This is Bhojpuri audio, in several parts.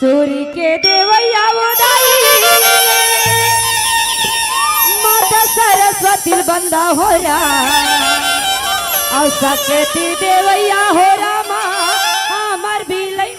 सूर्य के देवैया उदाई माता सरस्वती बंदा हो और सकती देवैया हो रामा हमर भी लई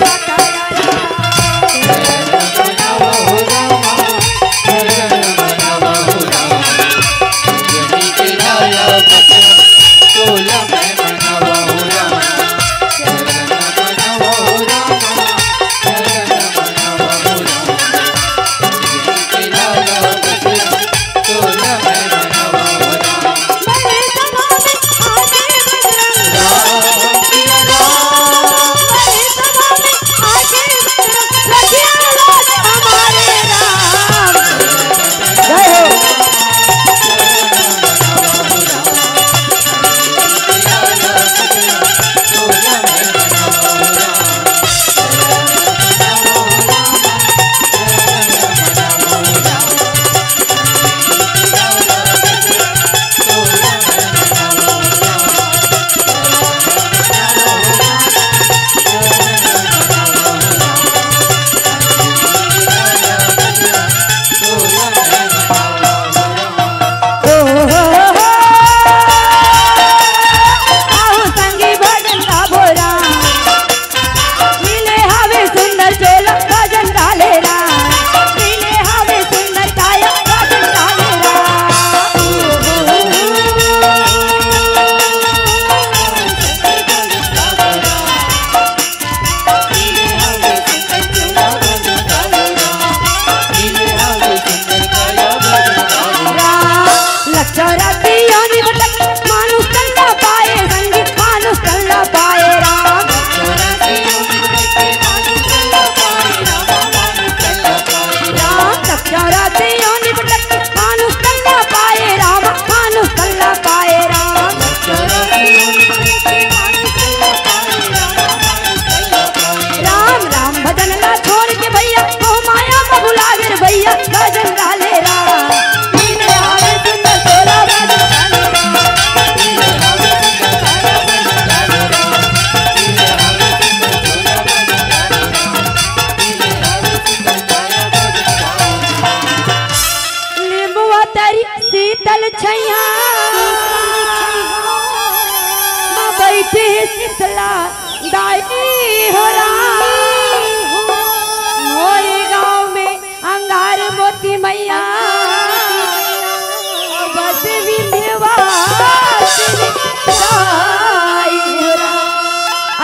शीतल छैया बैठी शीतला दाई हो मोरे गाँव में अंगार मोती मैया बस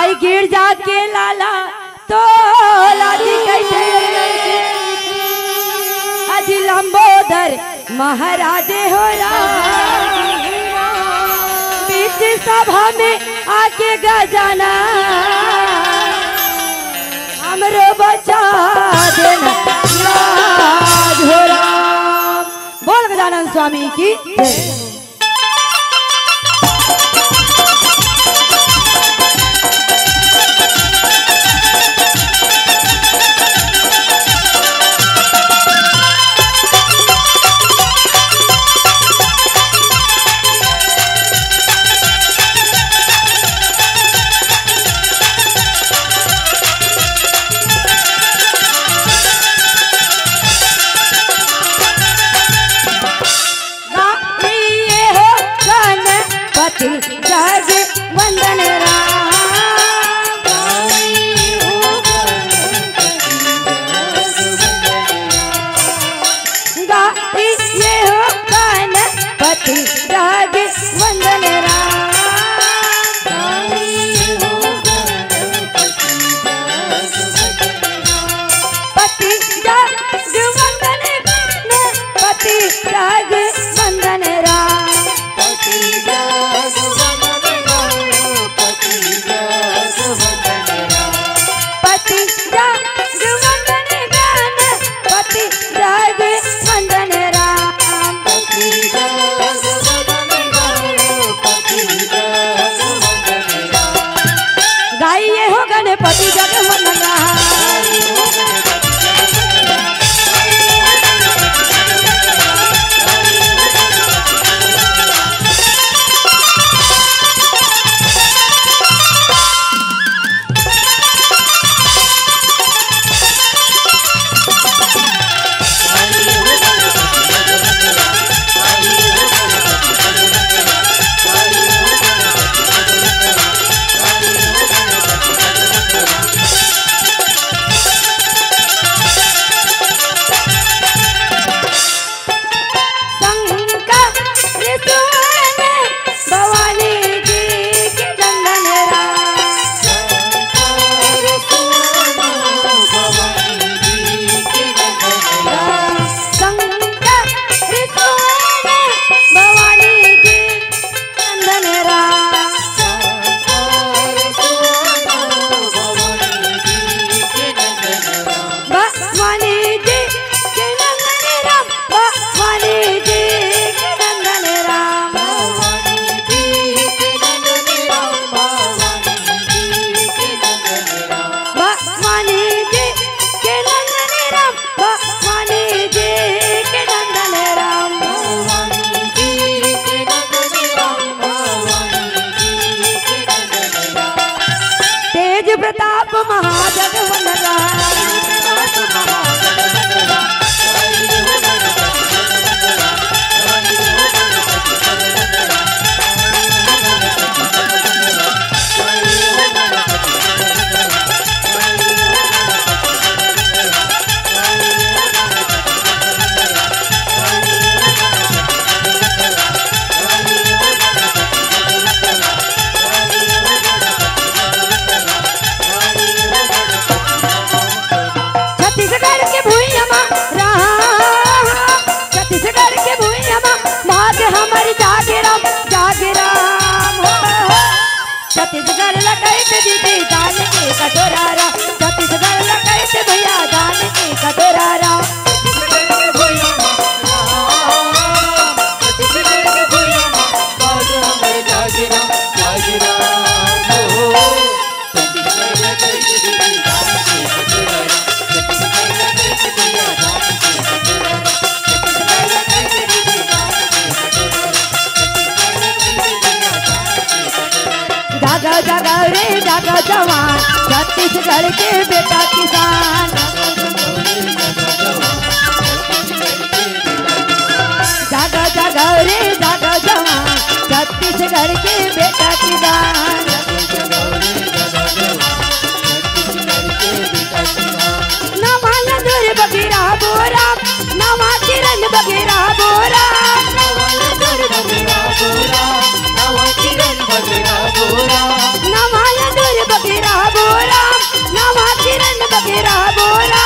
आई गिर जाके लाला तो लादी कैसे अज लंबोदर महाराजे हो बीच सभा में आके गजाना हमरो बचा देना राज हो राम। बोल गजानन स्वामी की जय। जग वंदन ये हो गणपति जग वंदन पति जग वंदन पति जग वंदन गाइए हो गणपति जग वंदन बाप महाजगवंदना छत्तीसगढ़ लकैत दीदी दान के कटोरा राम छत्तीसगढ़ लकैत भैया दान के कटोरा राम जागा जागा रे जागा जवान छत्तीसगढ़ के बेटा किसान जागा जागा रे जागा जवान छत्तीसगढ़ के बेटा किसान नवा नंदुर बगीरा बोरा नवा किरण बगीरा बोरा नवा नंदुर बगीरा बोरा नवा किरण बगीरा बोरा नवा नंदुर बगीरा बोरा नवा किरण बगीरा बोरा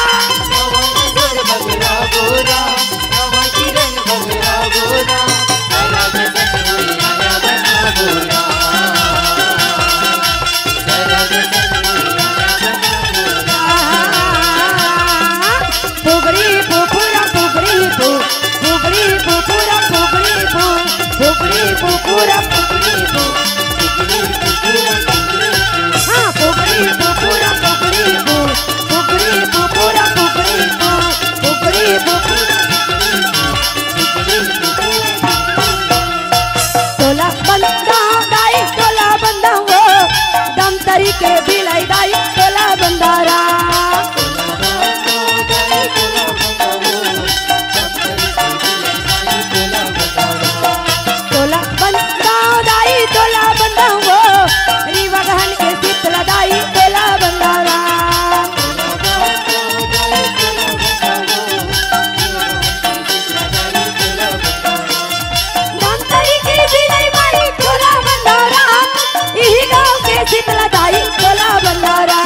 नवा नंदुर बगीरा बोरा नवा किरण बगीरा बोरा पुगड़ी पुपुरा पुगड़ी पु पुगड़ी पुपुरा पुगड़ी पु पुगड़ी पुपुरा पुगड़ी पु हाँ पुगड़ी पुपुरा पुगड़ी पु पुगड़ी पुपुरा पुगड़ी पु पुगड़ी पुपुरा तोला बंदा दाई तोला बंदा वो दम तरी के बिलाई दाई तोला बंदारा शीतला दाई तोला बंदारा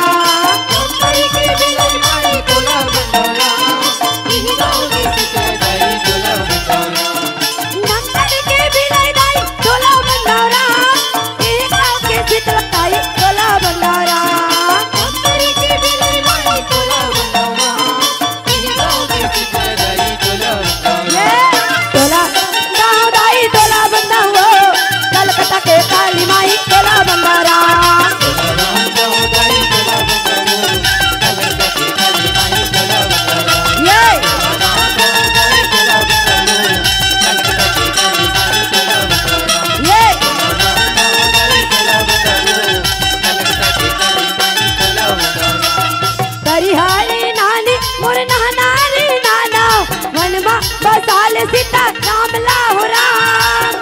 सीता राम लाहो राम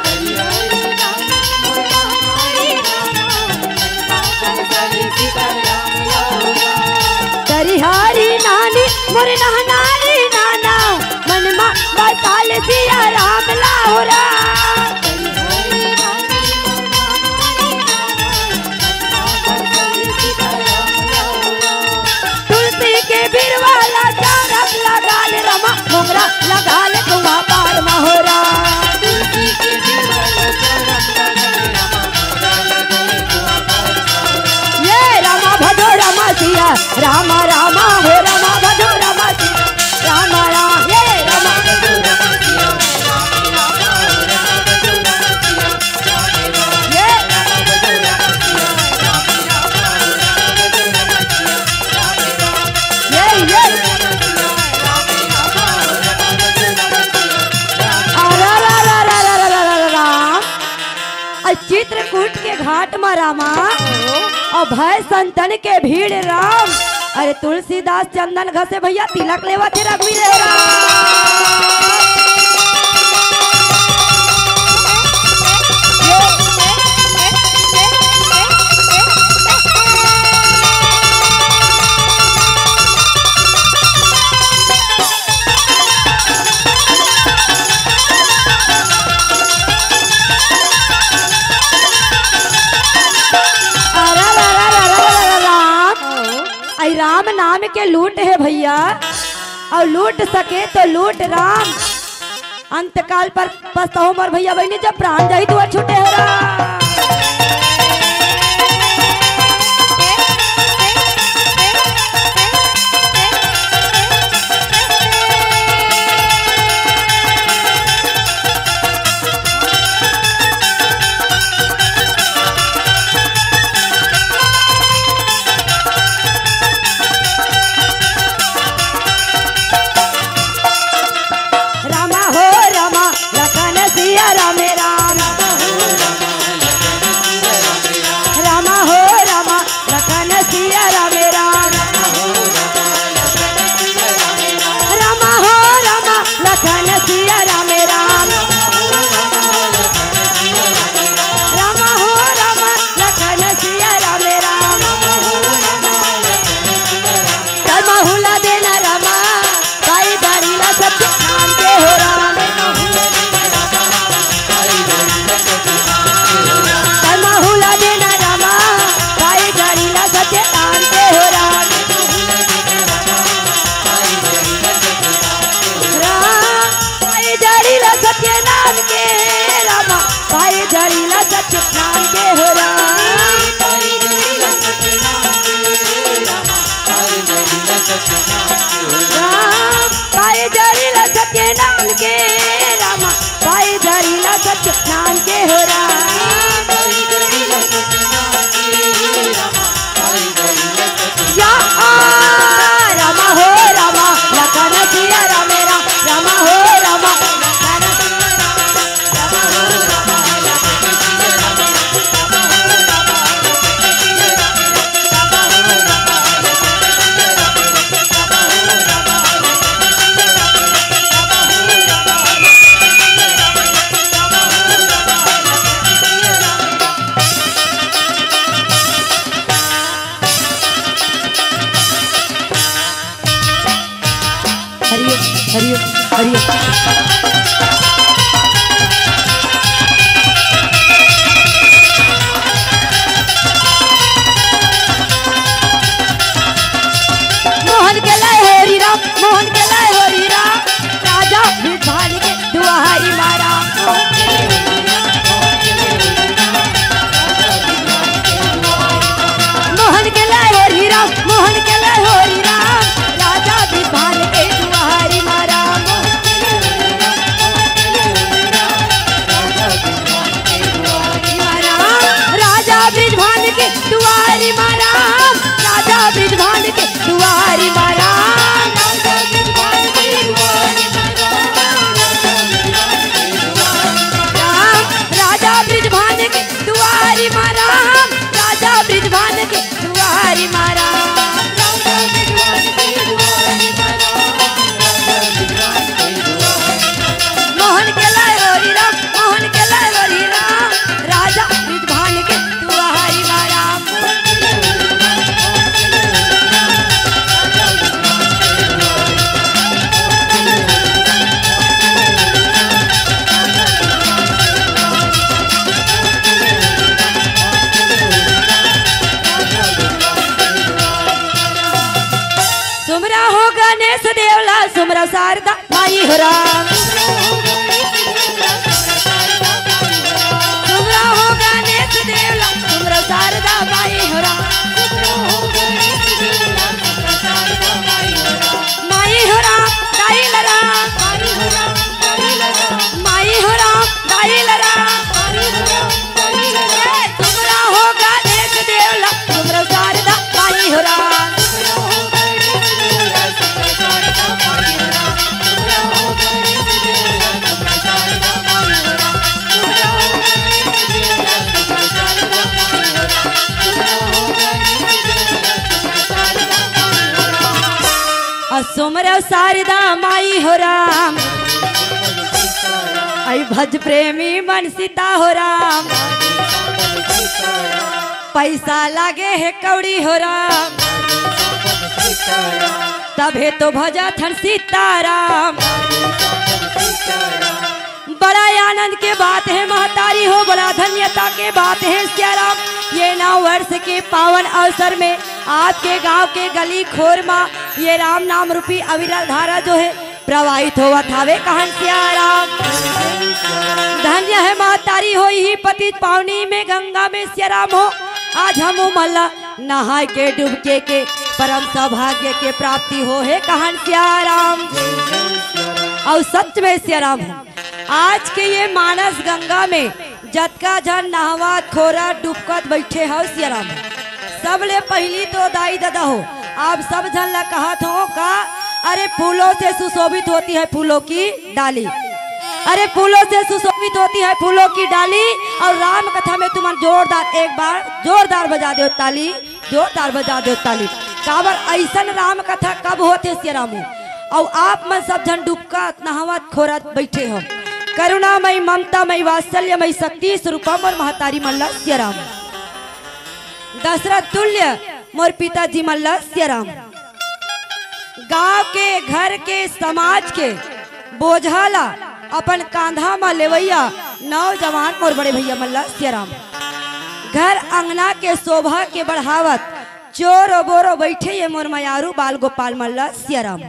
तरिहारी नानी मोर नहनारी नाना मनमा बसाल सिया राम लाहो राम तुलसी के बिरवाला चारक लगा ले रमा मोगरा लगा ले कुआ पार महोरा तुलसी के बिरवाला चारक लगा ले रमा मोगरा लगा ले कुआ पार ये रमा भजो रमा सिया रामा रामा हो रमा भजो रमा सिया रामा राम ये रमा भजो रमा सिया रामा रामा हो रमा भजो रमा सिया ये रमा भजो रमा सिया रामा रामा हो रमा भजो रमा सिया ये चित्रकूट के घाट में रामा और भय संतन के भीड़ राम। अरे तुलसीदास चंदन घसे भैया तिलक लेवा थे रघुवीर राम। राम नाम के लूट है भैया, और लूट सके तो लूट राम। अंतकाल पर पछताओ मर भैया बहनी जब प्राण जाई तो छूटे है राम। नाम के हो रामा हो रामा लखन सिया रामेरा रामा हो रामा हरिओम हरिओम मोहन के लाए हरि राम मोहन के लाए हरि राम राजा भिखारी के दुआरी मारा मोहन के लाए हरि राम मोहन के लाए हरि राम राजा भिखारी के दुआरी मारा राजा ब्रिजभान के दुआरी मारा राजा ब्रिजभान के दुआरी मारा राजा ब्रिजभान के दुआरी मारा राजा ब्रिजभान के दुआरी मारा मोहन के लाए हरि राम मोहन के लाए हरि राम राजा ब्रिजभान के दुआरी मारा सुमरा हो गणेश देवला सुमरा शारदा माई हो राम सुमरा हो गणेश देवला सुमरा शारदा माई हो राम माई हो राम दाई लरा माई हो राम दाई लरा सुमरा हो गणेश देवला सुमरा शारदा माई हो राम और सुमरव शारदा माई हो राम, आई भज प्रेमी मन सीता हो राम, पैसा लागे है कौड़ी हो राम, तबे तो भजा थन सीताराम। बड़ा आनंद के बात है महतारी हो, बड़ा धन्यता के बात है सियाराम। ये 9 वर्ष के पावन अवसर में आपके गांव के गली खोर माँ ये राम नाम रूपी अविरल धारा जो है प्रवाहित हुआ थावे कहन सियाराम। धन्य है महतारी हो ही पति पावनी में गंगा में सियाराम हो। आज हम मल्ला नहाय के डुबके के परम सौभाग्य के प्राप्ति हो है कहन सियाराम। और सच में सियाराम हो आज के ये मानस गंगा में जतका जन नहवात खोरा डुबकत बैठे हो सियाराम। सब ले पहली तो दाई दादा हो आप सब जन ला कहत हो का अरे फूलों से सुशोभित होती है फूलों की डाली, अरे फूलों से सुशोभित होती है फूलों की डाली। और राम कथा में तुम जोरदार एक बार जोरदार बजा दो ताली, जोरदार बजा दो ताली। काबर ऐसन राम कथा कब होते सियाराम और आप मन सब जन डुबका नहावत खोरत बैठे हो। करुणामयी ममतामयी वात्सल्यमयी शक्ति स्वरूपम और महतारी मल्ला सियाराम। दशरथ तुल्य मोर पिताजी मल्ला सियाराम। गांव के घर के समाज के बोझाला अपन कांधा में लेवैया नौजवान मोर बड़े भैया मल्ला सियाराम। घर अंगना के शोभा के बढ़ावत चोर बोरो बैठे ये मोर मयारू बाल गोपाल मल्ला सियाराम।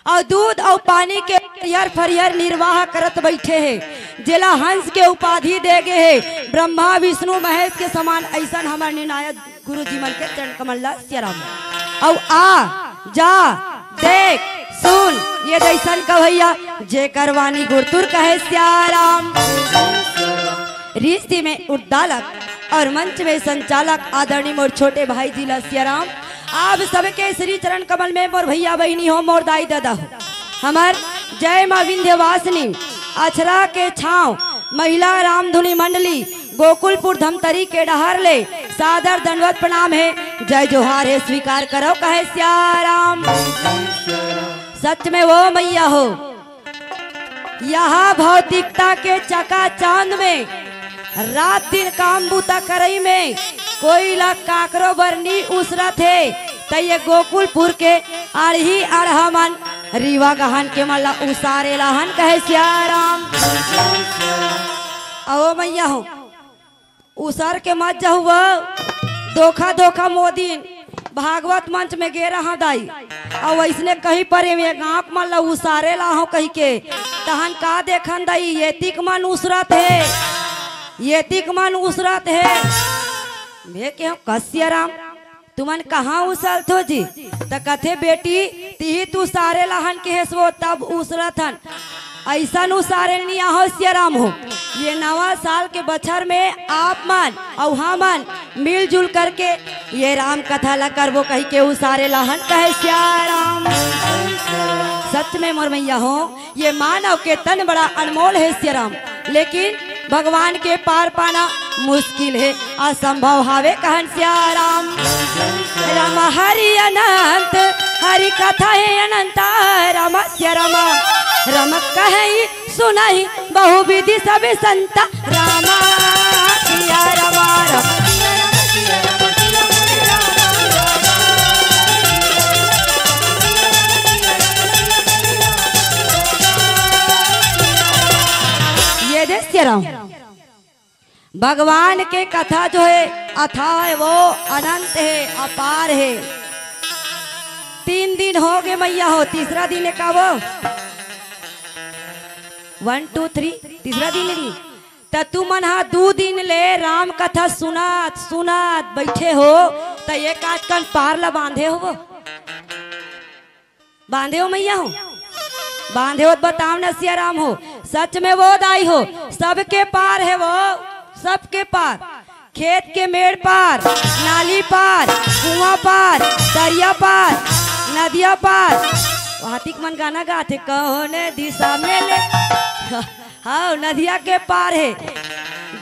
और दूध और पानी के हरियर फरियर निर्वाह करत बैठे है जिला हंस के उपाधि दे गए है ब्रह्मा विष्णु महेश के समान ऐसा हमारे निर्णायक गुरु जी मन के चरण कमल्ला सियाराम। और आ जा देख सुन ये जैसन कवैया जे करवानी गुरतुर कहे सियाराम। रिश्ते में उद्दालक और मंच में संचालक आदरणीय मोर छोटे भाई जिला सियाराम। आप सबके श्री चरण कमल में मोर भैया बहनी हो मोर दाई दादा हो। हमार जय माँ विंध्यवासिनी अछरा के छाव महिला रामधुनी मंडली गोकुलपुर धमतरी के डहार ले सादर दंडवत प्रणाम है जय जोहार है स्वीकार करो कहे सियाराम। सच में वो मैया हो यहाँ भौतिकता के चका चांद में रात दिन काम बूता करई में कोई ला काकरो बरनी उसरत है तो ये गोकुलपुर के आढ़ी आढ़ा मन रीवा गहन के मल्ला उसारे लाहन कहे सियाराम। आओ मैया हो उसर के मत जाऊ धोखा धोखा मोदी भागवत मंच में गे रहा दाई और वैसने कहीं पर गाँव मल्ला उसारे लाहो कही के तहन का देखन दाई ये तिक मन उसरत है, ये तिक मन उसरत है। मैं क्या कसियाराम तुमन कहाँ उसल थो जी तो कथे बेटी ती तू सारे लहन के हेसवो तब उसरथन ऐसा उसारे नहीं आहो सियाराम हो। ये नवा साल के बछर में आप मन और हमन मिलजुल करके ये राम कथा ला करबो कही के उसारे लहन कहे सियाराम। सच में मोर मैया हो ये मानव के तन बड़ा अनमोल है सियाराम लेकिन भगवान के पार पाना मुश्किल है असंभव हावे कहन सियाराम। राम हरि अनंत हरि कथा है अनंत राम सियाराम राम कहे सुनाई बहुविधि सब संता रामा सिया रामा राम। ये दे सियाराम भगवान के कथा जो है अथाह है वो अनंत है अपार है। 3 दिन हो गए मैया हो तीसरा दिन है का वो 1 2 3 तीसरा दिन नहीं तो तू मन हा 2 दिन ले राम कथा सुनात सुनात बैठे हो तो ये काटकन पार ला बांधे हो वो बांधे हो मैया हो बांधे हो बताओ न सियाराम हो। सच में वो दाई हो सबके पार है वो सबके पार खेत के मेड़ पार नाली पार कुआं पार दरिया पार नदिया पार हाथिक मन गाना गाते कौन दिशा में ले हाँ नदिया के पार है।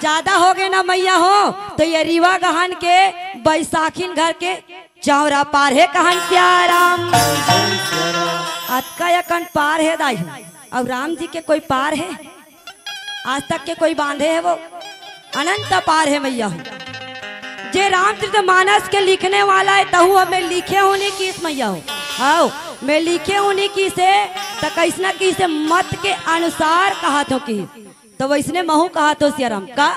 ज्यादा हो गए ना मैया हो तो ये रीवा गहन के बैसाखिन घर के चौरा पार है कहन सियाराम। अतका या कन पार है दाई, अब राम जी के कोई पार है? आज तक के कोई बांधे है? वो अनंत पार है मैया हो। जे रामचरितमानस के लिखने वाला है तहु हमें लिखे होने की इस मैया हो। आओ मैं लिखे होने की से तो कैसना की से मत के अनुसार कहा तो की, तो वैसने महू कहा तो सियाराम का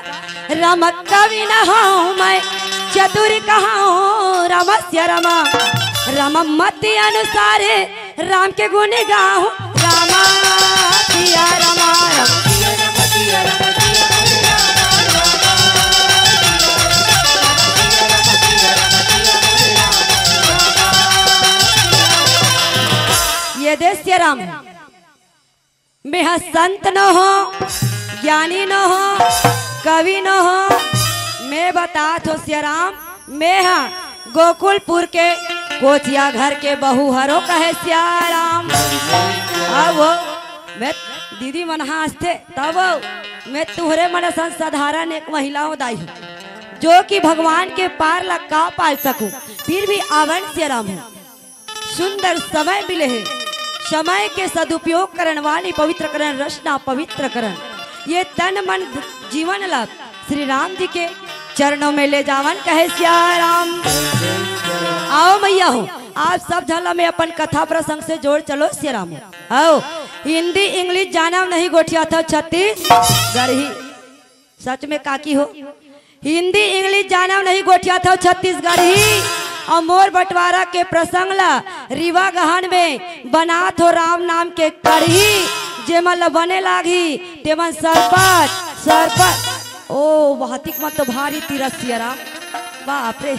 राम कवि न हूँ मैं चतुर कहा हूँ रामस्य रमा, राम मत अनुसार राम के गुण गाऊं रामा सिया रमा। ये देश सिया राम मैं हाँ संत न हो, ज्ञानी न हो, कवि न हो, मैं बता तो सिया राम मैं हाँ गोकुलपुर के कोचिया घर के बहू हरो कहे सियाराम। अब मैं दीदी मन हंसते तब मैं तुहरे मन साधारण एक महिला हो दाई हूँ जो कि भगवान के पार लगा पाल सकूं, फिर भी आवण सियाराम हूँ। सुंदर समय मिले है, समय के सदुपयोग करण वाली पवित्र करण रचना पवित्र करण, ये तन मन जीवन लाभ श्री राम जी के चरणों में ले जावन कहे सियाराम। आओ मैया हो आप सब झला में अपन कथा प्रसंग से जोड़ चलो सियाराम। आओ हिंदी इंग्लिश जाना नहीं गोठिया था छत्तीसगढ़ ही, सच में काकी हो हिंदी इंग्लिश जाना नहीं गोठिया था छत्तीसगढ़ ही। और मोर बंटवारा के प्रसंग ला रीवा गहन में बना थो राम नाम के कढ़ी, जे मन बने लागी तेमन सरपत सरपत ओ बहुतिक मत तो भारी तीरथ सियाराम बाप रे।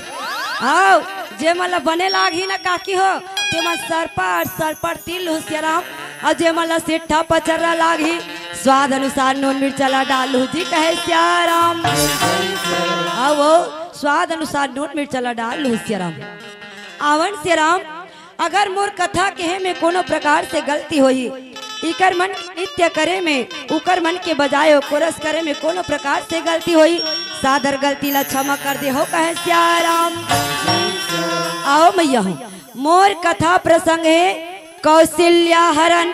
आओ जे मन बने लागी ना काकी हो तेमन सरपट सरपट तिल हो सियाराम, और जे मन सिट्ठा पचरा लागी स्वाद अनुसार नून मिर्चला डालू जी कहे सियाराम। आओ स्वाद अनुसार नून मिर्चला डालू सियाराम। आवण सियाराम अगर मोर कथा कहे में कोनो प्रकार से गलती होई, इकर मन नित्य करे में उकर मन के बजाय कोरस करे में कोनो प्रकार से गलती होई, सादर गलती ला क्षमा कर दे हो कहे सियाराम। आओ मैया हो मोर कथा प्रसंग है कौशल्या हरण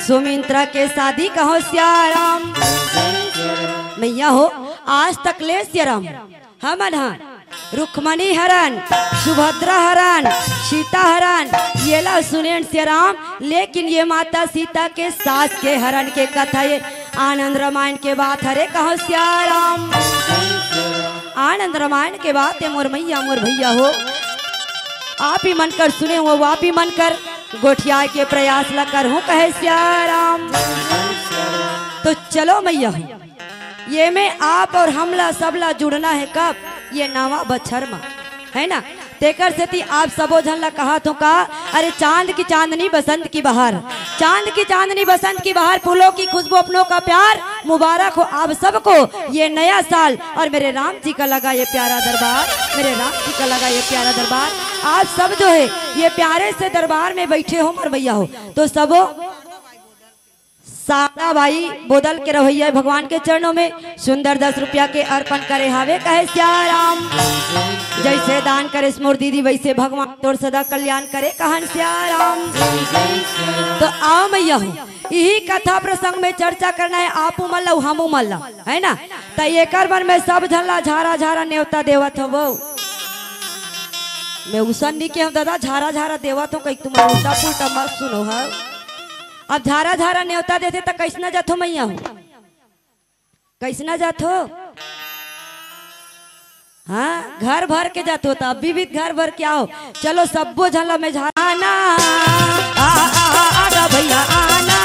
सुमित्रा के शादी कहो सियाराम। मैया हो आज तक ले सियाराम हमन हाँ रुक्मणी हरण सुभद्रा हरण सीता हरण ये ला सुने सियाराम, लेकिन ये माता सीता के सास के हरण के कथा ये आनंद रामायण के बात हरे कहो सियाराम। आनंद रामायण के बात है मोर मैया मोर भैया हो आप ही मन कर सुने हो, आप ही मन कर गोठिया के प्रयास ला कर हूँ कहे सियाराम। तो चलो मैया ये में आप और हमला सबला जुड़ना है कब ये नवा बछर में है ना, तेकर से थी आप सबो झन ला कहा तो का अरे चांद की चांदनी बसंत की बहार, चांद की चांदनी बसंत की बहार फूलों की खुशबू अपनों का प्यार मुबारक हो आप सबको ये नया साल। और मेरे राम जी का लगा ये प्यारा दरबार, मेरे राम जी का लगा ये प्यारा दरबार, आप सब जो है ये प्यारे से दरबार में बैठे हो मर भैया हो, तो सबो सादा भाई बोदल के रवैया भगवान के चरणों में सुंदर 10 रुपया के अर्पण करे हावे कहे सियाराम। जैसे दान करे मोर दीदी वैसे भगवान तोर सदा कल्याण करे कहन सियाराम। तो आओ मैया हो यही कथा प्रसंग में चर्चा करना है, आपू मल्ला हमू मल्ला है ना, तो एक बार में सब झल्ला झारा झारा न्योता देवत हो वो मैं उसन नहीं के हम दादा झारा झारा देवत हो कहीं तुम उल्टा पुल्टा मत सुनो है। अब झारा झारा न्योता देते तो कैसना जाथो मैया हो कैसना जाथो, हाँ घर भर के जाथो तो अभी भी घर भर के आओ। चलो सबो झला में झाना आगा भैया आना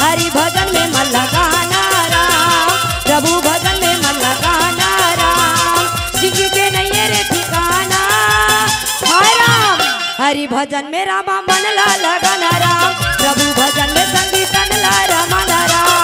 हरि भजन में मन लगाना राम, प्रभु भजन में मन लगाना राम, जिंदगी के नहीं रे ठिकाना हाय राम, हरि भजन में रामा मन ला लगाना राम, प्रभु भजन में संगीतन ला रमाना राम।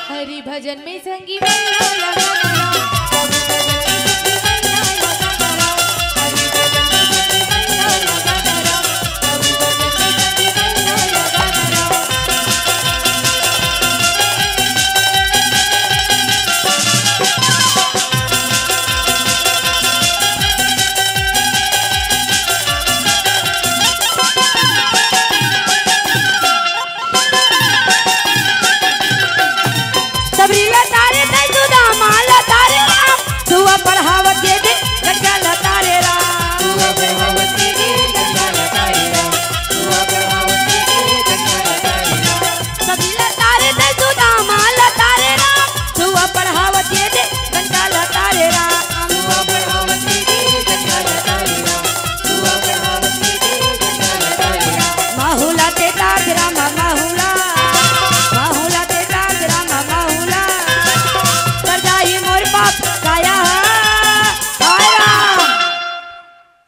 हरि भजन में संगीत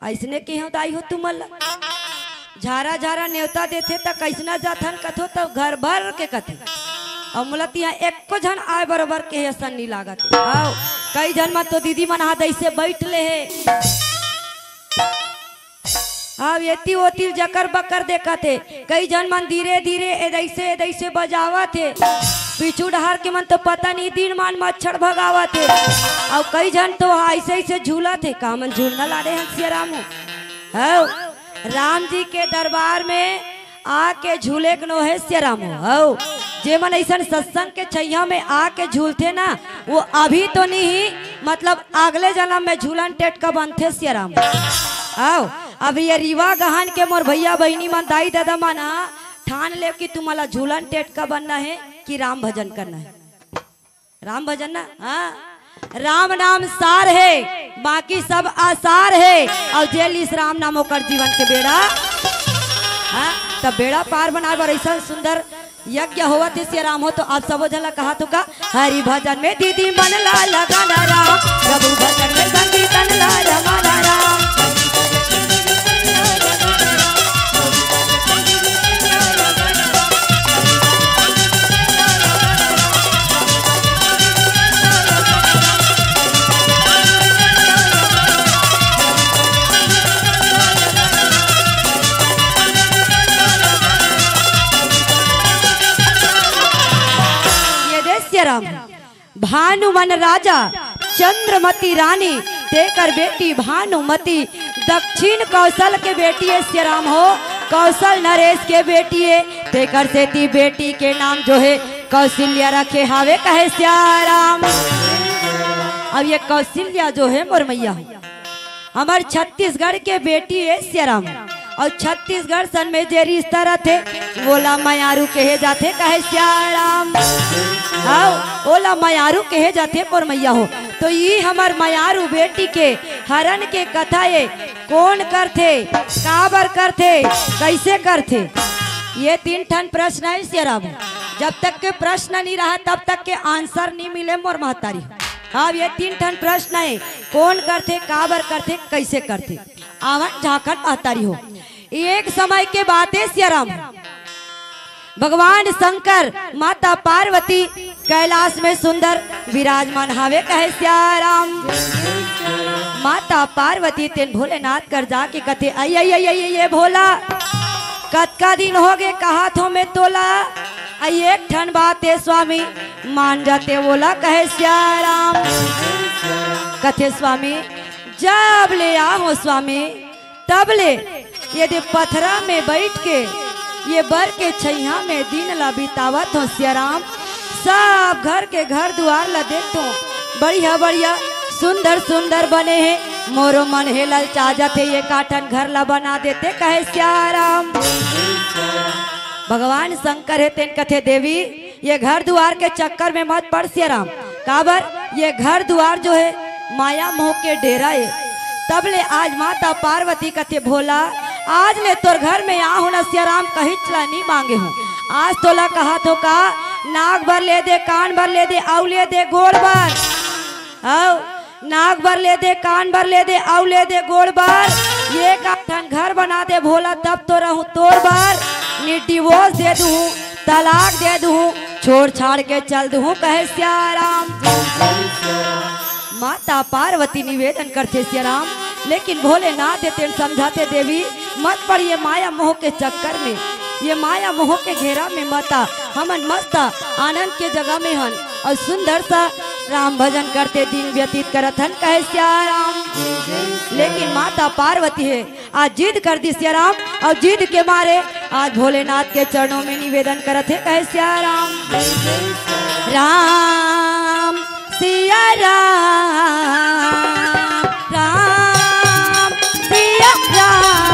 ऐसने के हो दाई हो तुमल झारा झारा न्योता देते त कैसना जाथन कथो तो घर भर के कथे और मुलत यहाँ एको जन आए बरोबर के ऐसा नहीं लागत आओ कई जन में तो दीदी मन हाथ ऐसे बैठ ले है अब येती ओती जकर बकर देखा थे कई जन मन धीरे धीरे ऐसे बजावा थे पीछू डहार के मन तो पता नहीं दिन मान मच्छर भगावा थे और कई जन तो ऐसे ऐसे झूला थे का मन झूलना ला रहे हैं सिया रामू हो राम जी के दरबार में आके झूले नो है सिया रामू हो जे मन ऐसा सत्संग के छैया में आके झूलते ना वो अभी तो नहीं मतलब अगले जन्म में झूलन टेट का बनते सिया रामू आओ अब ये रीवा गहन के मोर भैया बहनी मन दाई दादा माना ठान ले कि तुम्हारा झूलन टेट का बनना है कि राम भजन करना है राम भजन ना हाँ राम नाम सार है बाकी सब आसार है और जेल इस राम नाम होकर जीवन के बेड़ा हाँ तब बेड़ा पार बना बार ऐसा सुंदर यज्ञ हुआ थे श्री राम हो तो आप सब जला कहा तो का हरि भजन में दीदी मन ला लगा राम प्रभु भजन में संगीतन ला लगा राम राम भानुमन राजा चंद्रमती रानी देकर बेटी भानुमती दक्षिण कौशल के बेटी है श्री राम हो कौशल नरेश के बेटी है देकर सेती बेटी के नाम जो है कौशल्या रखे हावे कहे श्री राम। अब ये कौशल्या जो है मोर मैया हमारे छत्तीसगढ़ के बेटी है श्री राम और छत्तीसगढ़ सन में जे रिश्ता रहते बोला मयारू कहे जाते कहे श्री राम हाँ ओला मयारू कहे जाते मोर मैया हो तो ये हमार मयारू बेटी के हरण के कथा ये कौन करते काबर करते कैसे करते ये 3 ठन प्रश्न है श्री राम जब तक के प्रश्न नहीं रहा तब तक के आंसर नहीं मिले मोर महतारी। अब ये 3 ठन प्रश्न है कौन करते काबर करते कैसे करते आवन झाखट महतारी हो। एक समय के बात है श्री राम भगवान शंकर माता पार्वती कैलाश में सुंदर विराजमान हावे कहे श्री राम। माता पार्वती तेन भोलेनाथ कर जाके कथे आई आई आई आई ये भोला कतका दिन हो गए कहा थो में तोला आई एक ठन बात है स्वामी मान जाते बोला कहे श्री राम। कथे स्वामी जब ले आओ स्वामी तब ले यदि पथरा में बैठ के ये बर के छैया में दिन ला बितावत हो श्री राम सब घर के घर द्वार ला देखो बढ़िया बढ़िया सुंदर सुंदर बने हैं मोरो मन है ललचा जाते ये काटन घर ला बना देते कहे श्री राम। भगवान शंकर है तेन कथे देवी ये घर द्वार के चक्कर में मत पड़ श्री राम काबर ये घर द्वार जो है माया मोह के डेरा है तब ले आज माता पार्वती कथे भोला आज ले तोर घर में आ हूँ न श्री राम कहीं चला नहीं मांगे हूँ आज तोला कहा तो का नाक भर ले दे कान भर ले दे आउ ले दे गोड़ भर आओ नाक भर ले दे कान भर ले दे आउ ले दे गोड़ भर ये काठन घर बना दे भोला तब तो रहूं तोर भर नी डिवोर्स दे दूं तलाक दे दूं छोड़ छाड़ के चल दूं कहे श्री राम। माता पार्वती निवेदन करते श्री राम लेकिन भोलेनाथ तेन समझाते देवी मत पड़िए माया मोह के चक्कर में ये माया मोह के घेरा में मता हमन मस्ता आनंद के जगह में हन और सुंदर सा राम भजन करते दिन व्यतीत करत हन कहे श्री राम। लेकिन माता पार्वती है आज जिद कर दी श्री राम और जिद के मारे आज भोलेनाथ के चरणों में निवेदन करत है कहे श्री राम। राम सिया राम राम सिया राम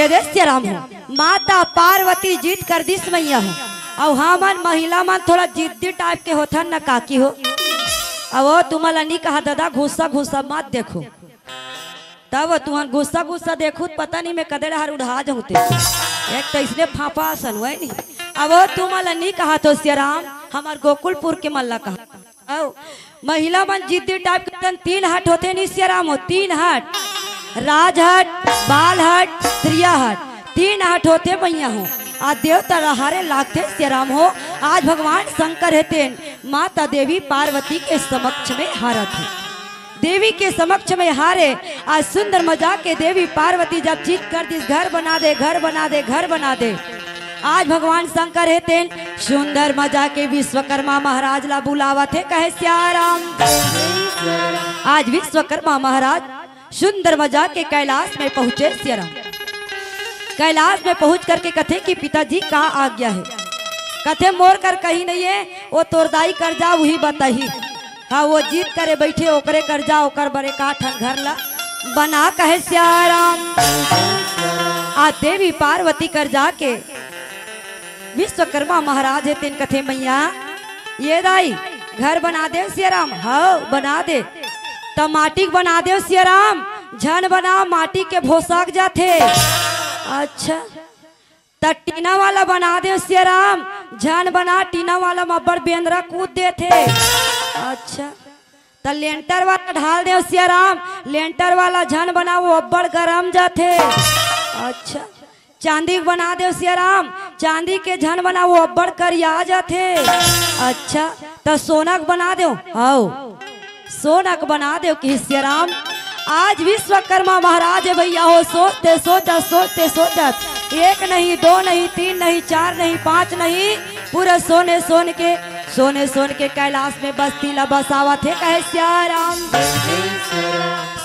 ये दे सिया राम हो माता पार्वती जीत कर दिस मैया हो और हमन महिला मन थोड़ा जिद्दी टाइप के होथन न काकी हो। अब वो तुम्हारा नहीं कहा दादा गुस्सा गुस्सा मत देखो, तब तुहन गुस्सा गुस्सा देखो पता नहीं मैं कदे हर उड़ा जाऊते एक तो इसने फाफा आसन हुआ नहीं। अब वो तुम्हारा नहीं कहा तो सिया राम हमार गोकुलपुर के मल्ला कहा औ महिला मन जिद्दी टाइप के तीन हट होते नहीं सिया राम हो, तीन हट राजहट बालहट त्रियाहट तीन हट होते मैया हो। आज देवता रहारे लागते सिया राम हो। आज भगवान शंकर हेते माता देवी पार्वती के समक्ष में हारत है, देवी के समक्ष में हारे। आज सुंदर मजाक के देवी पार्वती जब जीत कर दिस घर बना दे घर बना दे घर बना दे। आज भगवान शंकर हेते सुंदर मजा के विश्वकर्मा महाराज ला बुलावा थे कहे सियाराम। आज विश्वकर्मा महाराज सुंदर मजा के कैलाश में पहुंचे सियाराम। कैलाश में पहुंच करके कथे कि पिताजी का आज्ञा है। कथे मोर कर कहीं नहीं है वो तोरदाई कर जा वही बताही। हाँ वो जीत करे बैठे ओकरे कर जा ओकर बड़े काठन घर ला बना कहे सियाराम। आ देवी पार्वती कर जाके विश्वकर्मा महाराज है तीन कथे मैया ये दाई घर बना दे सियाराम। हाँ बना दे तब माटी बना दे सियाराम, झन बना माटी के भोसाक जाते। अच्छा त टीना वाला बना दे सियाराम, झन बना टीना वाला मब्बर बेंद्रा कूद दे थे। अच्छा त लेंटर वाला ढाल दे सियाराम, लेंटर वाला झन बना वो अब्बड़ गरम जाते। अच्छा चांदी बना दे सियाराम, चांदी के झन बना वो अब्बड़ करिया जाते। अच्छा तो सोनक बना दो, आओ सोनक बना दो कि सियाराम। आज विश्वकर्मा महाराज भैया हो सोचते सोचत सोचते सोचत एक नहीं दो नहीं तीन नहीं चार नहीं पांच नहीं पूरे सोने सोन के कैलाश में बस्ती ला बसावा थे कहे सियाराम।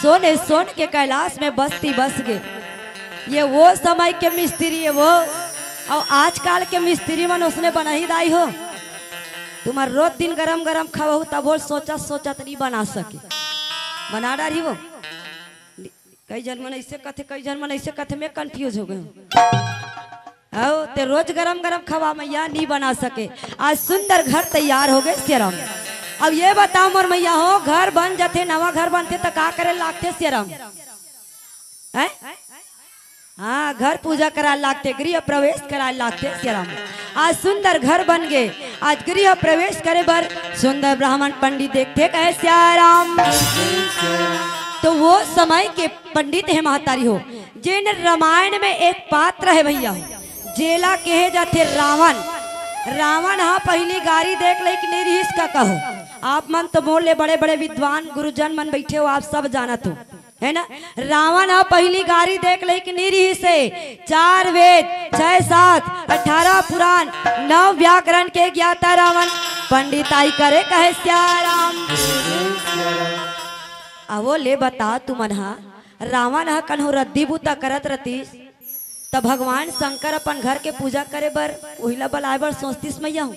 सोन के कैलाश में बस्ती बस गए। ये वो समय के मिस्त्री है वो, और आजकल के मिस्त्री मन उसने बना ही दाई हो। तुम्हार रोज दिन गरम गरम खाओ तब वो सोचा नहीं बना सके, बना डाली वो। कई जन मन ऐसे कथे कई जन मन ऐसे कथे में कंफ्यूज हो गए। आओ ते रोज गरम गरम खावा मैया नहीं बना सके। आज सुंदर घर तैयार हो गए सियाराम। अब ये बताओ मोर मैया हो घर बन जाते नवा घर बनते तो का करे लागते सियाराम? हाँ घर पूजा करा लागते, गृह प्रवेश करा लागते सियाराम। आज सुंदर घर बन गए। आज गृह प्रवेश करे बर सुंदर ब्राह्मण पंडित देखते कहे सियाराम। तो वो समय के पंडित है महतारी हो जिन रामायण में एक पात्र है भैया हो जेला कहे जाते रावण। रावण हाँ पहली गाड़ी देख ले कि नहीं इसका कहो। आप मन तो बोले बड़े बड़े विद्वान गुरुजन मन बैठे हो आप सब जानत हो है ना। रावण हाँ पहली गाड़ी देख ले कि निरी से 4 वेद 6 7 18 पुराण 9 व्याकरण के ज्ञाता रावण पंडिताई करे कहे सियाराम। आवो ले बता तू मनहा रावण हा कन्हो रद्दी बूता करत रतीस तब भगवान शंकर अपन घर के पूजा करे बर ओहिला बलाए बर सोचतीस मैया हूँ।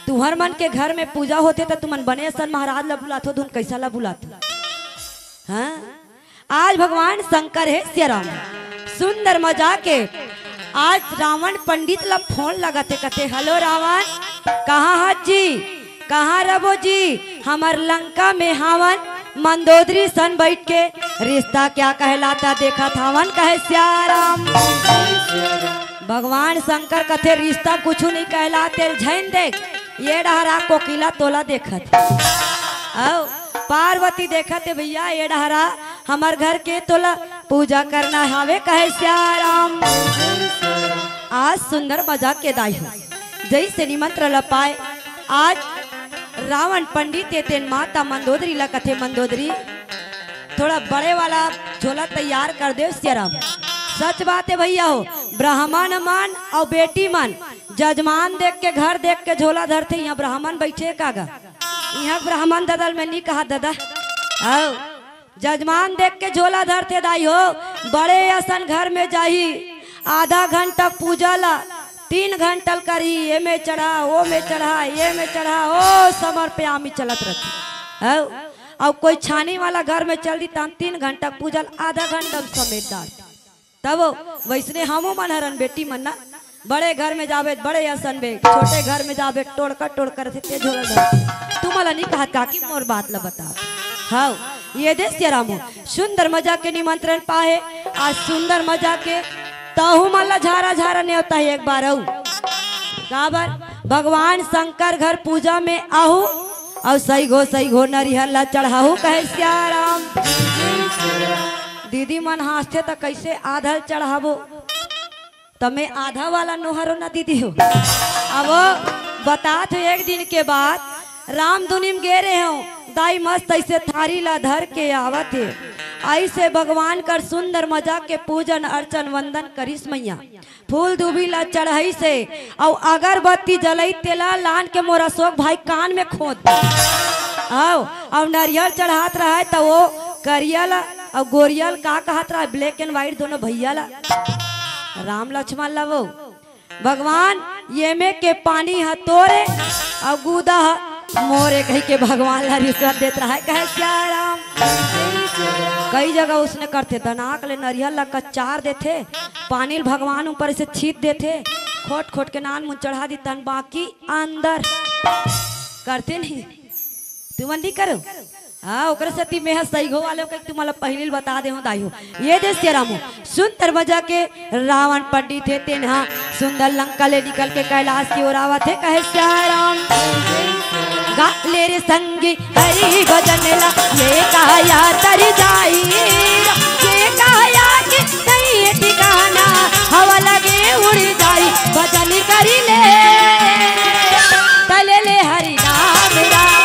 तुहर मन के घर में पूजा होते तो तुमन बने सन महाराज ला बुलातो धुन कैसा ला बुलातो। हाँ आज भगवान शंकर है सियाराम। सुंदर मजा के आज रावण पंडित ला फोन लगाते कहते हेलो रावण कहाँ हाथ जी कहाँ रबो जी हमार लंका में हावन मंदोदरी सन बैठ के रिश्ता क्या कहलाता देखा थावन कहे सियाराम। भगवान शंकर कथे रिश्ता कुछ नहीं कहलाते झैन देख ये डहरा कोकिला तोला देखत आओ पार्वती देखते भैया ये डहरा हमार घर के तोला पूजा करना हावे कहे सियाराम। आज सुंदर मजाक के दाई हो जैसे निमंत्रण लपाए। आज रावण पंडित तेन माता मंदोदरी ला कथे मंदोदरी थोड़ा बड़े वाला झोला तैयार कर दे सियाराम। सच बात है भैया हो ब्राह्मण मन और बेटी मन जजमान देख के घर देख के झोला धरते। यहाँ ब्राह्मण बैठे कागा यहाँ ब्राह्मण ददल में नहीं कहा दादा आओ जजमान देख के झोला धरते दाई हो। बड़े असन घर में जाही आधा घंटा पूजा ला 3 घंटल करी ये में चढ़ा वो में चढ़ा ये में चढ़ा ओ समर पे आमी चलत रहती आओ। और कोई छानी वाला घर में चल दी तम 3 घंटा पूजल आधा घंटा समेत डाल तब वैसने हमो मन हरन बेटी मन ना बड़े घर में जावे बड़े असन बे, छोटे घर में जावे टोड़कर थे झोल तू मला नहीं कहा काकी मोर बात ला बता। हाँ ये देश रामो सुंदर मजा के निमंत्रण पाए आज सुंदर मजा के तहु मला झारा झारा ने होता है एक बार काबर भगवान शंकर घर पूजा में आहू और सही घो नरिहर ला चढ़ाऊ कहे सियाराम। दीदी मन हंसते तो कैसे आधा चढ़ाबो तमें आधा वाला नोहरो ना दीदी हो। अब बता तो एक दिन के बाद राम दुनिम गे रहे हो दाई मस्त ऐसे थारी ला धर के आवत है ऐसे भगवान कर सुंदर मजा के पूजन अर्चन वंदन करिस मैया फूल दूबी ला चढ़ाई से और अगरबत्ती जलई तेला लान के मोरा शोक भाई कान में खोद आओ और नारियल चढ़ात रहा है तो वो करियल और गोरियल का कहत रहा ब्लैक एंड व्हाइट दोनों भैया ला राम लक्ष्मण ला वो भगवान ये में के पानी है तोरे और गुदा मोरे कही के भगवान ला रिश्वत देत रहा है कहे क्या राम। कई जगह उसने करते दनाक ले नरियल ला कचार देते पानी भगवान ऊपर से छीट देते खोट के नान मुँह चढ़ा दी तन बाकी अंदर करते नहीं तू मंदी करो। हाँ ओकरे से ती में सही हो वाले के तुम्हारा पहले बता दे हो दाई हो ये देश रामो सुंदर मजा के रावण पंडित थे तेना सुंदर लंका ले निकल के कैलाश की ओर आवा थे कहे श्याम गा ले रे संगी हरि भजन ला ये काया तर जाई ये काया कि नहीं ठिकाना हवा लगे उड़ जाई भजन करी ले तले ले हरि नाम राम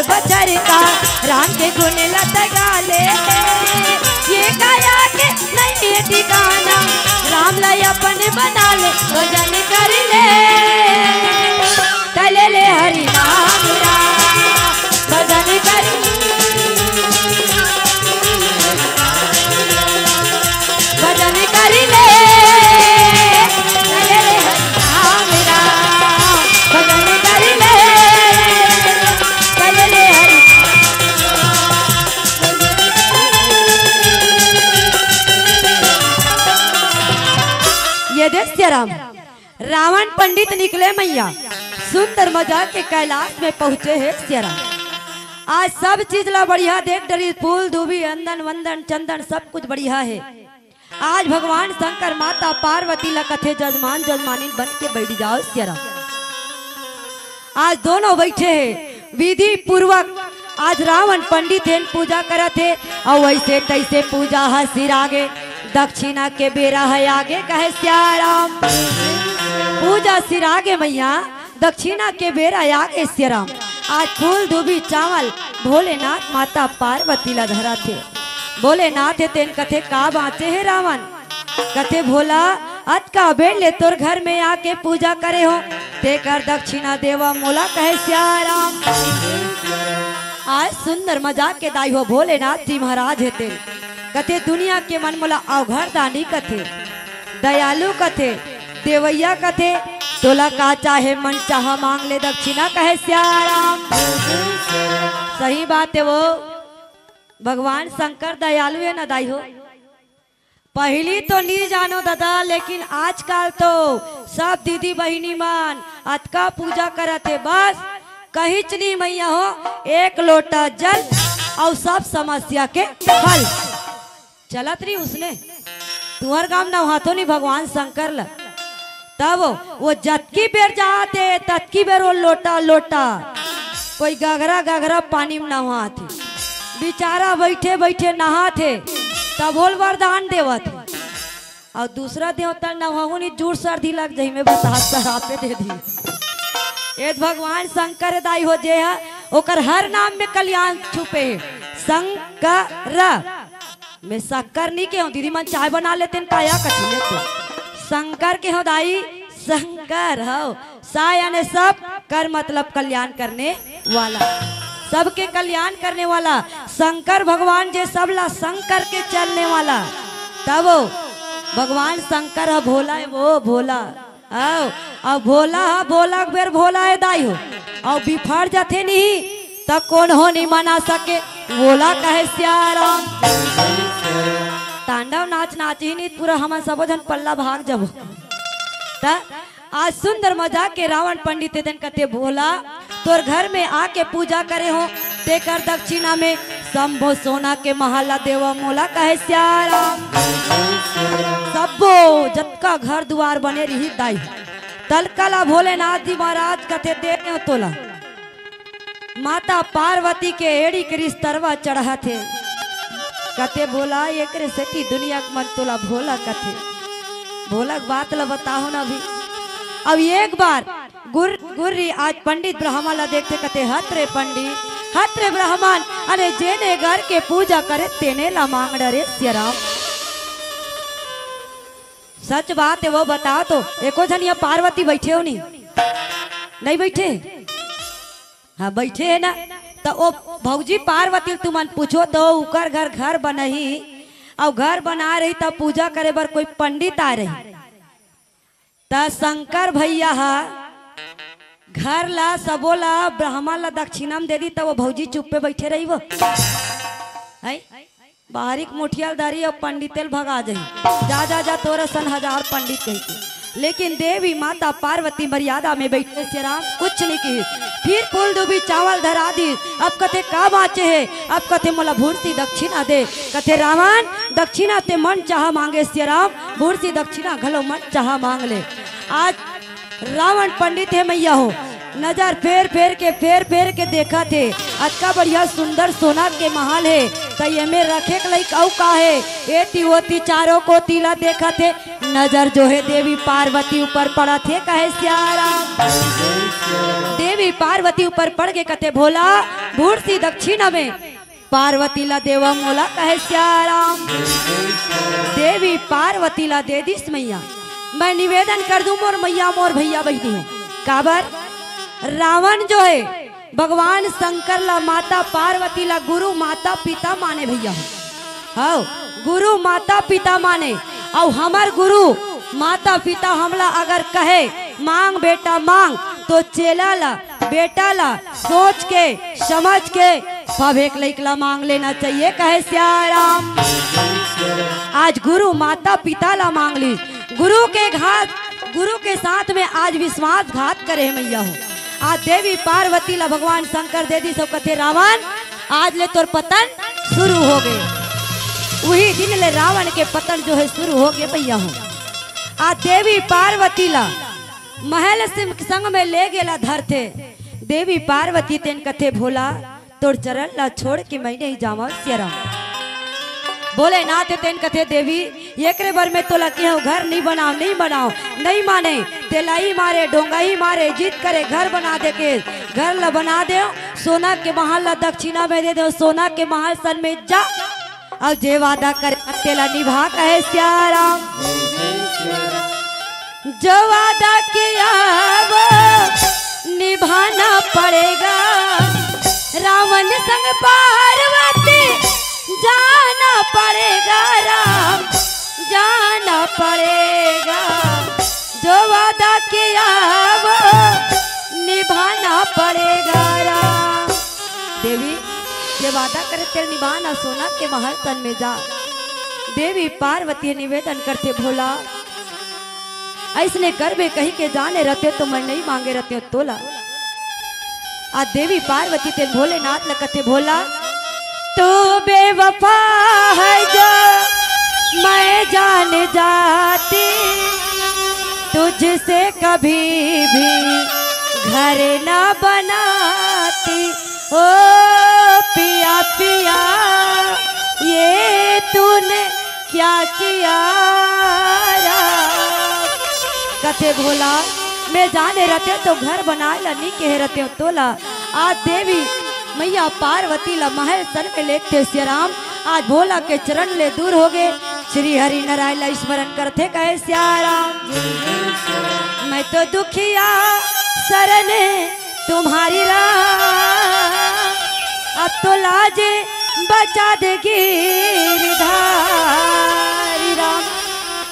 बचर का राम के गुण लत गाले ये काया के नहीं ठिकाना राम लाई अपन बना ले भजन कर ले तले ले हरि नाम राम भजन कर भजन कर ले तले ले हरि नाम राम भजन कर ले राम रावण पंडित निकले मैया सुंदर मजा के कैलाश में पहुंचे है सियाराम। आज सब चीज ला बढ़िया देख डरी फूल दूबी अंदन वंदन चंदन सब कुछ बढ़िया है। आज भगवान शंकर माता पार्वती ला कथे जजमान जजमानी बन के बैठ जाओ सियाराम। आज दोनों बैठे है विधि पूर्वक आज रावण पंडित है पूजा करत है और वैसे तैसे पूजा है सिर आगे दक्षिणा के बेरा है आगे कहे श्याराम पूजा सिर आगे मैया दक्षिणा के बेरा आगे श्याराम। आज फूल दूबी चावल भोलेनाथ माता पार्वती ला धरा थे भोलेनाथ तेन कथे का बाँचे है रावण कथे भोला अत का बेड़ ले तोर घर में आके पूजा करे हो ते कर दक्षिणा देवा मोला कहे श्याराम। आज सुंदर मजाक के दाई हो भोलेनाथ जी महाराज है तेरे कथे दुनिया के मन मोला अवघर दानी कथे दयालु कथे देवैया कथे तोला का चाहे मन चाह मांग ले दक्षिणा कहे सियाराम। सही बात है वो भगवान शंकर दयालु है ना दाई हो। पहली तो नहीं जानो दादा लेकिन आजकल तो सब दीदी बहिनी मान अतका पूजा करते बस कहीं नहीं मैया हो एक लोटा जल और सब समस्या के हल चलत रही उसने तुहर गांव ना हाथों नहीं भगवान शंकर ल तब वो जतकी बेर जाते ततकी बेर वो लोटा लोटा कोई गगरा गगरा पानी में नहा थे बेचारा बैठे बैठे नहा थे तब बोल वरदान देवत और दूसरा देवता नहाऊ नहीं जूर सर्दी लग जाई में बता सरापे दे दी। ये भगवान शंकर दाई हो जे है ओकर हर नाम में कल्याण छुपे है। शंकर में शक्कर नहीं के हो दीदी मन चाय बना लेते काया कठी लेते शंकर के हो दाई शंकर हो सा यानी सब कर मतलब कल्याण करने वाला सबके कल्याण करने वाला शंकर भगवान जे सबला शंकर के चलने वाला तब भगवान शंकर है भोला है वो भोला आओ अब भोला है भोला बेर भोला है दाई हो और बिफर जाते नहीं तब कौन हो नहीं मना सके भोला कहे सियाराम। तांडव नाच नाच ही नहीं पूरा हम सब जन पल्ला भाग जब आज सुंदर मजाक के रावण पंडित दिन कते भोला तोर घर में आके पूजा करे हो तेकर दक्षिणा में शंभो सोना के महला देवा मोला कहे सियाराम। सबो जतका घर द्वार बने रही दाई तलकला भोलेनाथ जी महाराज कथे दे तोला माता पार्वती के एड़ी के रिश्तरवा चढ़ा थे कथे बोला एक सेठी दुनिया के मन तोला भोला कथे भोला बात ला बताओ ना अभी। अब एक बार गुर्री आज पंडित ब्राह्मण ला देखते कथे हत्रे पंडित हत्रे ब्राह्मण अरे जेने घर के पूजा करे तेने ला मांग डरे सियाराम। सच बात है वो बताओ तो एको जन यहाँ पार्वती बैठे हो नहीं बैठे हाँ बैठे है ना तो ओ भौजी पार्वती तुमन पूछो तो उकर घर बनही और घर बना रही तब पूजा करे बर कोई पंडित आ रही त शंकर भैया हा घर ला सबोला ब्राह्मण ला दक्षिणा में दे दी तब वो भौजी चुप पे बैठे रही वो है बाहरिक मुठियाल दारी और पंडितेल भगा जाही जा जा जा तोरा सन हजार पंडित कहते लेकिन देवी माता पार्वती मर्यादा में बैठे से राम कुछ नहीं की फिर फूल डूबी चावल धरा दी। अब कथे का बाचे है अब कथे मोला भूर्सी दक्षिणा दे कथे रावण दक्षिणा ते मन चाह मांगे से राम भूर्सी दक्षिणा घलो मन चाह मांग ले। आज रावण पंडित है मैया हो नजर फेर फेर के देखा थे अच्छा बढ़िया सुंदर सोना के महल है तो ये में रखे लाइक औ का है एती ओती चारों को तीला देखा थे नजर जो है देवी पार्वती ऊपर पड़ा थे कहे सियाराम। देवी पार्वती ऊपर पड़ के कथे भोला भूर्सी दक्षिणा में पार्वती ला देवा मोला कहे सियाराम। देवी पार्वती ला दे दिस मैया मैं निवेदन कर दूं मोर मैया मोर भैया बहनी हूँ काबर रावण जो है भगवान शंकर ला माता पार्वती ला गुरु माता पिता माने भैया हो गुरु माता पिता माने और हमार गुरु माता पिता हमला अगर कहे मांग बेटा मांग तो चेला ला बेटा ला सोच के समझ के भवेक लइकला मांग लेना चाहिए कहे सियाराम। आज गुरु माता पिता ला मांग ली गुरु के साथ में आज विश्वासघात करे मैया हो आज देवी पार्वती ला भगवान शंकर दे दी सब कथे रावण आज ले तोर पतन शुरू हो गए वही दिन ले रावण के पतन जो है शुरू हो गए भैया हो। आज देवी पार्वती ला महल संग में ले गेला धरते देवी पार्वती तेन कथे भोला तोर चरण ला छोड़ के मैं नहीं जावा सियाराम। बोले ना ते तेन कथे देवी एकरे बार में तोला के घर नहीं बनाओ नहीं माने तेलाई मारे डोंगाई मारे जीत करे घर बना दे के घर ला बना दे सोना के महल ला दक्षिणा में दे दो सोना के महल सन में जा और जे वादा करे तेला निभा कहे सियाराम। जो वादा किया वो निभाना पड़ेगा रावण संग पार्वती जाना पड़ेगा राम, जाना पड़ेगा, जो वादा किया वो निभाना पड़ेगा राम। देवी ये वादा करे तेरे निभाना, सोना के महल तन में जा। देवी पार्वती निवेदन करते भोला ऐसने कर बे कहीं के जाने रहते तो मैं नहीं मांगे रहते हो तोला। आ देवी पार्वती ते भोलेनाथ लगते भोला तू बेवफा है जो मैं जान जाती, तुझसे कभी भी घर ना बनाती। ओ पिया पिया ये तूने क्या किया कथे भोला, मैं जाने रहते तो घर बनाए ला नहीं कह रहते हो तोला। आज देवी मैया पार्वती ला महल सर में लेते श्री राम। आज भोला के चरण ले दूर हो गए, श्री हरि नारायण ला स्मरण करते कहे श्याराम। मैं तो दुखिया शरण तुम्हारी राम, अब तो लाजे बचा दे गिरधारी राम।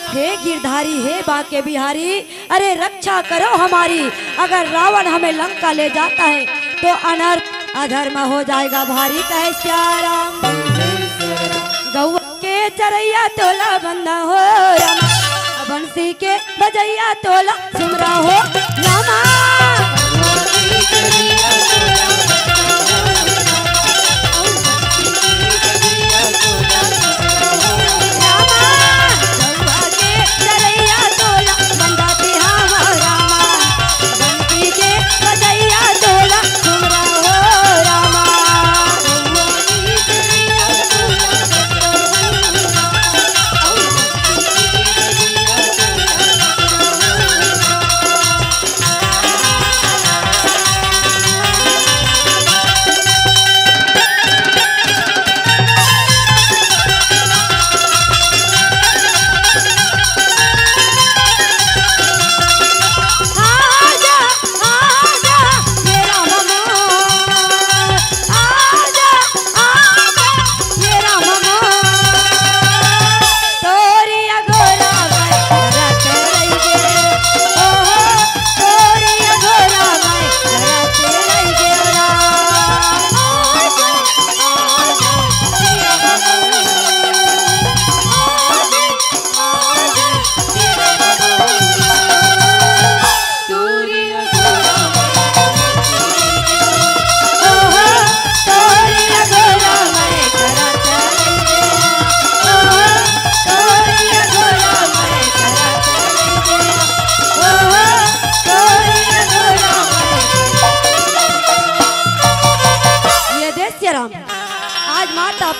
हे गिरधारी हे बाके बिहारी, अरे रक्षा करो हमारी। अगर रावण हमें लंका ले जाता है तो अनर्थ अधर्म हो जाएगा भारी कहे श्याराम। गौ के चरैया तोला बंदा हो रामा, बंसी के बजैया तोला सुमरा हो रामा।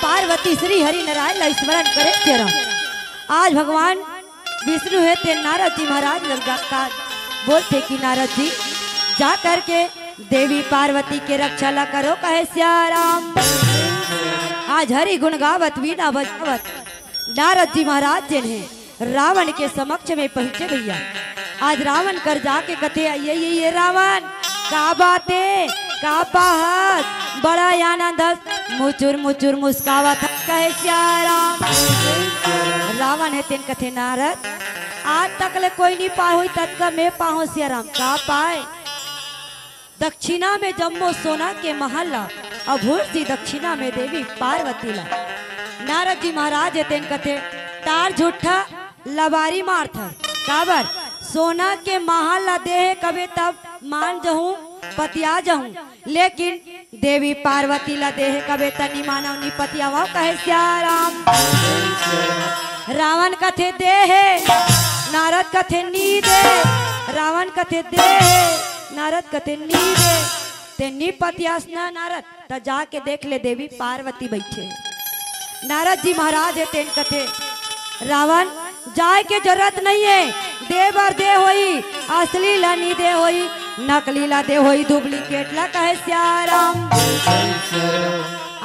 पार्वती श्री हरि नारायण ला स्मरण करे तेरा। आज भगवान विष्णु है ते नारद जी महाराज लगता बोलते कि नारद जी जा करके देवी पार्वती के रक्षा ला करो कहे श्याराम। आज हरि गुण गावत वीणा बजावत नारद जी महाराज जिन है रावण के समक्ष में पहुंचे भैया। आज रावण कर जाके कथे ये रावण का बातें का बात बड़ा आनंद मुचुर मुचुर मुस्कावा था कहे श्याराम। रावण है तेन कथे नारद आज तक ले कोई नहीं पाए हुई तत्का मैं पाहु श्याराम का पाए। दक्षिणा में जम्मो सोना के महल अभूर सी दक्षिणा में देवी पार्वती ला। नारद जी महाराज है तेन कथे तार झूठा लबारी मार था काबर सोना के महल दे कबे तब मान जाऊं पतिया जाऊं, लेकिन देवी पार्वती ला देह कबे तनी मानव नी पतिया वो कहे श्याराम। रावण कथे देह नारद कथे नी दे, रावण कथे देह नारद कथे नी दे ते नी पतियास ना नारद त जाके देख ले देवी पार्वती बैठे। नारद जी महाराज है तेन कथे रावण जाए के जरूरत नहीं है, दे बर दे होई असली ला नी दे होई नकली ला दे होई डुप्लीकेट ला कहे श्याराम।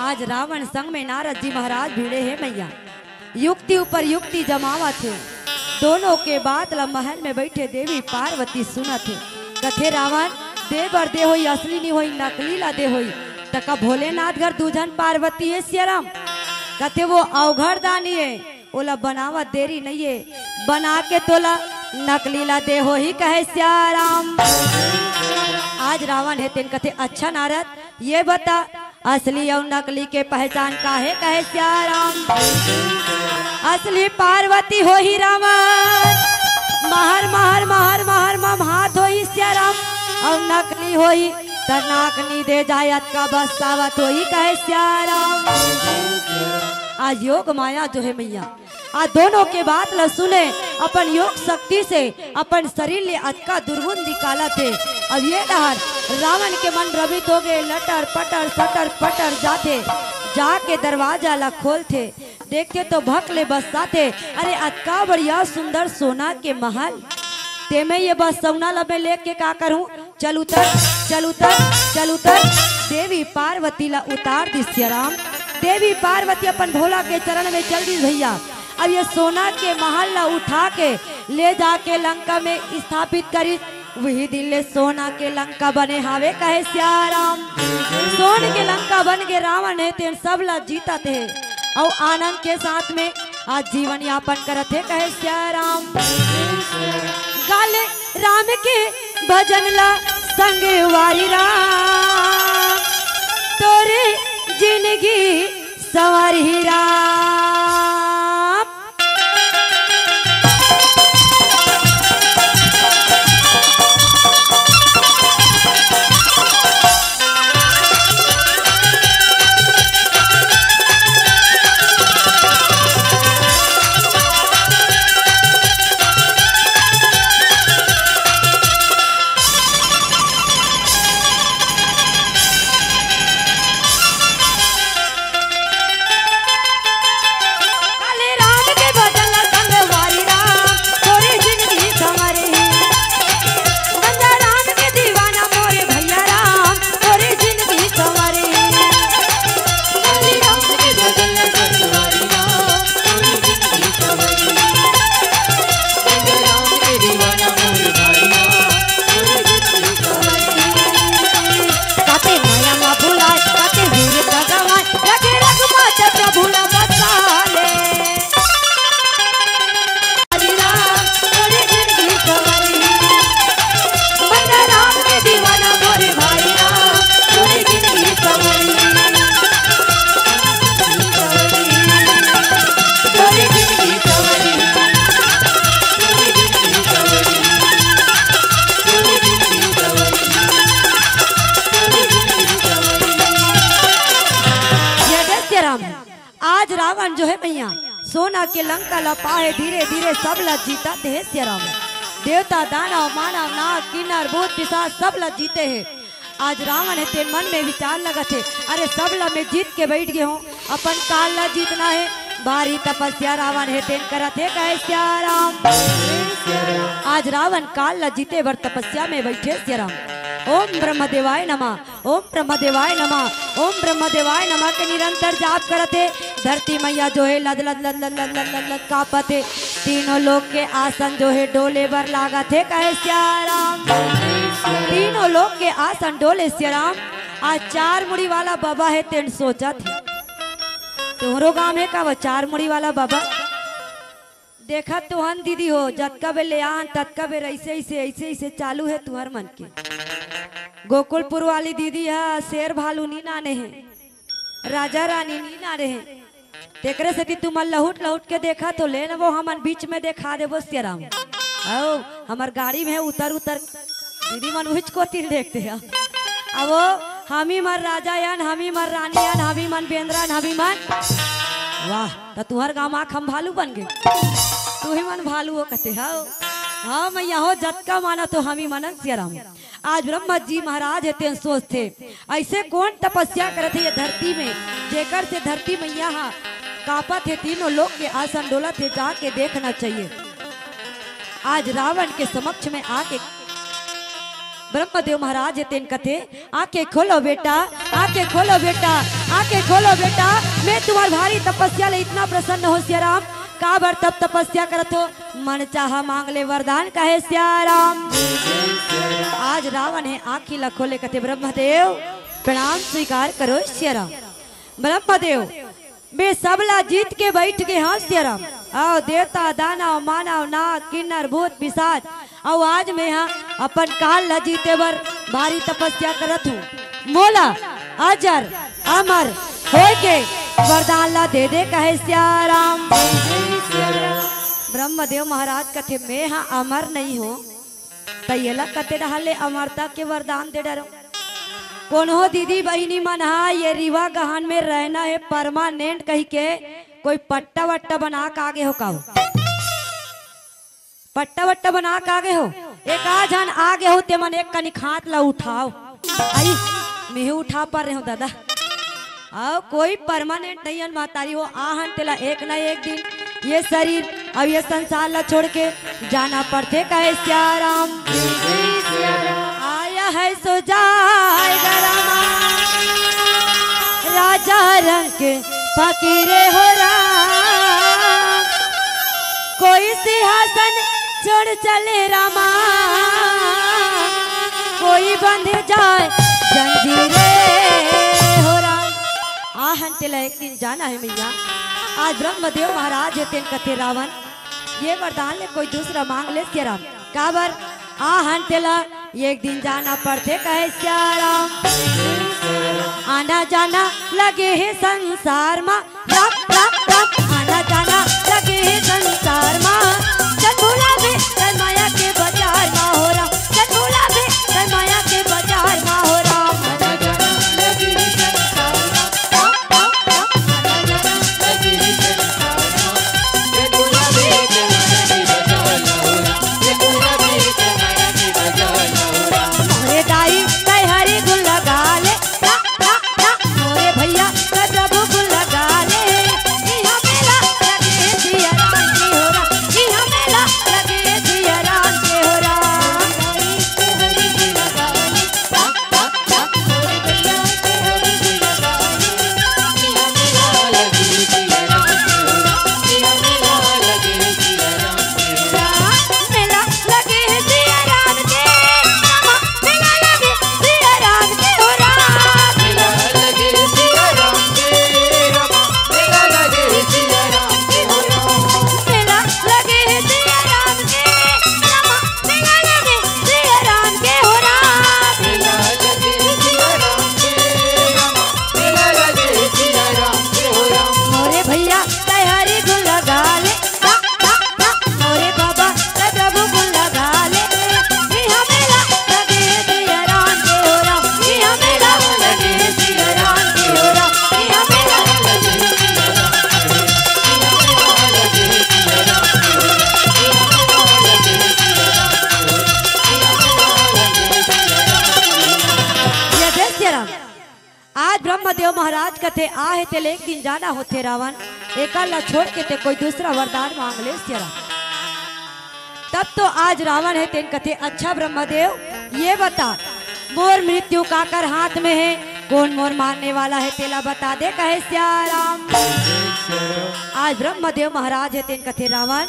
आज रावण संग में नारद जी महाराज भिड़े हैं मैया, युक्ति ऊपर युक्ति जमावा थे। दोनों के बात ला महल में बैठे देवी पार्वती सुना थे कथे रावण दे बर दे होई असली नहीं होई नकली ला दे होई तका भोलेनाथ घर दूजन पार्वती है श्याराम। कहते वो अवघड़ दानी है, ओला बनावा देरी नहीं है, बना के तोला नकलीला दे हो ही कहे सियाराम। आज रावण है तेन कहते अच्छा नारद ये बता असली और नकली के पहचान का है कहे सियाराम। असली पार्वती हो ही रावण, महर महर महर महर मम हाथ हो ही सियाराम, और नकली हो ही नाकनी दे जायत का बसावत हो ही कहे सियाराम। आज योग माया जो है मैया आज दोनों के बात ल सुने, अपन योग शक्ति से अपन शरीर ले अटका दुर्गुण निकाला थे। अब ये डहर रावण के मन रवित हो गए, लटर पटर सटर पटर जाते, जाके दरवाजा ला खोलते, देखते तो भक ले बसाते, अरे अटका बढ़िया सुंदर सोना के महल, ते में ये बस सोना लबे लेके का करूं, चल उतर चल उतर चल उतर। देवी पार्वती ला उतार दी सियाराम। देवी पार्वती अपन भोला के चरण में चल दी भैया। अब ये सोना के महल ला उठा के ले जाके लंका में स्थापित करी, वही दिन ले सोना के लंका बने हावे कहे सियाराम। सोन के लंका बन के रावण है तेन सब ला जीता थे, और आनंद के साथ में आज जीवन यापन करत है कहे सियाराम। गाले राम के भजन ला संग वारी राम, तोरे जिंदगी सवारी राम। आज रावण जो है भैया सोना के लंका ला पाए, धीरे धीरे सब ला जीता थे सियाराम। देवता दानव मानव नाग किन्नर भूत पिशाच सब ला जीते हैं। आज रावण है तेरे मन में विचार लगा थे, अरे सब ला मैं जीत के बैठ गए हूँ, अपन काल ला जीतना है, भारी तपस्या रावण है तेन करत है कहे सियाराम। आज रावण काल ला जीते बर तपस्या में बैठे सियाराम। ओम ब्रह्मदेवाय नमः, ओम ब्रह्मदेवाय नमः, ओम ब्रह्मदेवाय नमः के निरंतर जाप करते। धरती मैया जो है लद लद लद लद लद लद लद कापते, तीनों लोग के आसन जो है डोले बर लागा थे कहे सियाराम। तीनों लोग के आसन डोले सियाराम। आज चार मुड़ी वाला बाबा है तेन सोचा थे, तुम्हारो गांव है का वो चार मुड़ी वाला बाबा? देखा तुहन दीदी हो जतका बे ले आन ततका बे ऐसे ऐसे चालू है तुहर मन के। गोकुलपुर वाली दीदी है शेर भालू नी नाने है, राजा रानी नी नाने है, तेकरे से तुम लहुट लहुट के देखा तो ले न वो हमन बीच में देखा दे वो सियाराम। आओ हमार गाड़ी में उतर उतर दीदी मन उच को तीर देखते हैं। अब वो हमी मर राजा यान, हमी मर रानी यान, हमी मन बेंद्रा हमी मन, वाह तो तुहर गाँव आँख हम भालू बन गए, तू ही मन भालू हो कहते हो। हाँ मैया हो जतका माना तो हम ही मानन सियाराम। आज ब्रह्मा जी महाराज है तेन सोचते ऐसे कौन तपस्या करते ये धरती में, जेकर से धरती मैया हा कापा थे, तीनों लोग के आसन डोला थे, जाके देखना चाहिए। आज रावण के समक्ष में आके ब्रह्मदेव महाराज है तेन कथे, आके खोलो बेटा, आके खोलो बेटा, आके खोलो बेटा, मैं तुम्हार भारी तपस्या ले इतना प्रसन्न हो सियाराम। का बार तब तपस्या करत हो, मन चाहा मांग ले वरदान कहे सियाराम। आज रावण है आखी ला खोले कथे, ब्रह्मदेव प्रणाम स्वीकार करो सियाराम। ब्रह्मदेव बे सबला जीत के बैठ के हाँ सियाराम आओ देवता दानव मानव नाग किन्नर भूत पिशाच और आज मैं यहाँ अपन काल ला जीते बर भारी तपस्या करत हूँ। मोला अजर अमर हो के वरदान ला दे दे कहे सियाराम। ब्रह्मदेव महाराज कथे मैं हाँ अमर नहीं हो तैला कते रहले अमरता के वरदान दे डरो। कौन हो दीदी बहिनी मन हा ये रीवा गहन में रहना है परमानेंट कही के कोई पट्टा वट्टा बना के आगे हो काऊ पट्टा वट्टा बना के आगे हो एक आजन आगे हो ते मन एक कनिक हाथ ला उठाओ आई मैं उठा पा रहे हूँ दादा। आओ कोई परमानेंट नहीं है महतारी हो आहन तेला एक ना एक दिन ये शरीर अब ये संसार ला छोड़ के जाना पड़ते कहे सियाराम। आया है सो जाएगा रामा राजा रंग के फकीरे हो राम कोई सिंहासन छोड़ चले रामा कोई बंध जाए जंजीरे हो राम। आहन तेला एक दिन जाना है मैया। आज ब्रह्मदेव महाराज है तेन कथे रावण ये वरदान ले कोई दूसरा मांग ले सियाराम काबर आहन तेला एक दिन जाना पड़ते कहे सियाराम। आना जाना लगे है संसार माँ रप रप रप आना जाना लगे है संसार माँ चंदूला भी माया के बाजार माँ हो रहा चंदूला भी माया के बाजार माँ हो रहा। ब्रह्मदेव महाराज कथे आहे ते एक दिन जाना होते रावण एक ला छोड़ के ते कोई दूसरा वरदान मांग ले सियारा। तब तो आज रावण है तेन कथे अच्छा ब्रह्मदेव ये बता मोर मृत्यु काकर हाथ में है कौन मोर मारने वाला है तेला बता दे कहे सियाराम। आज ब्रह्मदेव महाराज है तेन कथे रावण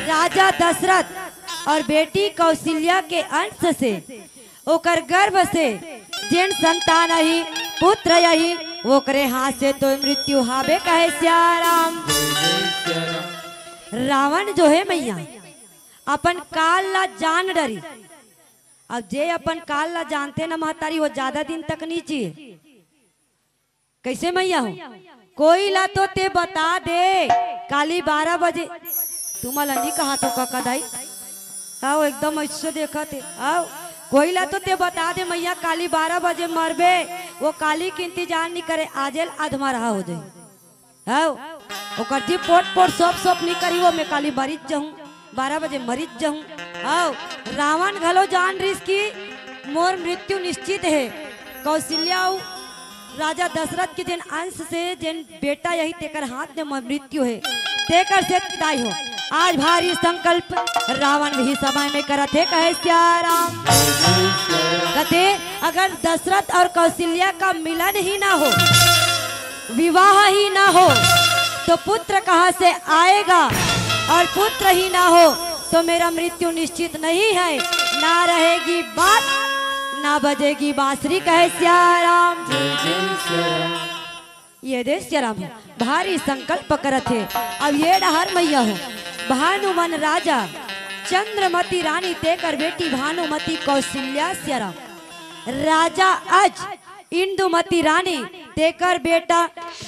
राजा दशरथ और बेटी कौशल्या के अंश से ओकर गर्भ से जिन संतान ही पुत्र यही वो करे हाथ से तो मृत्यु हावे कहे सियाराम। रावण जो है मैया अपन काल ला जान डरी अब जे अपन काल ला जानते न महतारी वो ज्यादा दिन तक नीची कैसे मैया हो कोई ला तो ते बता दे काली 12 बजे तुम लंजी कहा तो कदाई आओ एकदम ऐसे देखा थे आओ कोई ला तो ते बता दे मैया काली 12 बजे मरबे वो काली के इंतजार नहीं करे आजेल आधमा रहा हो जाए आओ ओकर जी पोट पोट सब नहीं करी वो मैं काली मरीज जाऊं 12 बजे मरीज जाऊं। आओ रावण घलो जान रिस की मोर मृत्यु निश्चित है कौशल्या राजा दशरथ के जिन अंश से जिन बेटा यही तेकर हाथ में मृत्यु है तेकर से विदाई हो। आज भारी संकल्प रावण भी समय में करत है कहे सियाराम। कहते अगर दशरथ और कौशल्या का मिलन ही ना हो विवाह ही ना हो तो पुत्र कहाँ से आएगा और पुत्र ही ना हो तो मेरा मृत्यु निश्चित नहीं है ना रहेगी बात ना बजेगी बांसुरी कहे सियाराम। ये देश जरा भारी संकल्प करत है। अब ये डहर मैया हो भानुमन राजा चंद्रमती रानी तेकर बेटी भानुमती कौशल्या स्यरा राजा आज इंदुमती रानी तेकर बेटा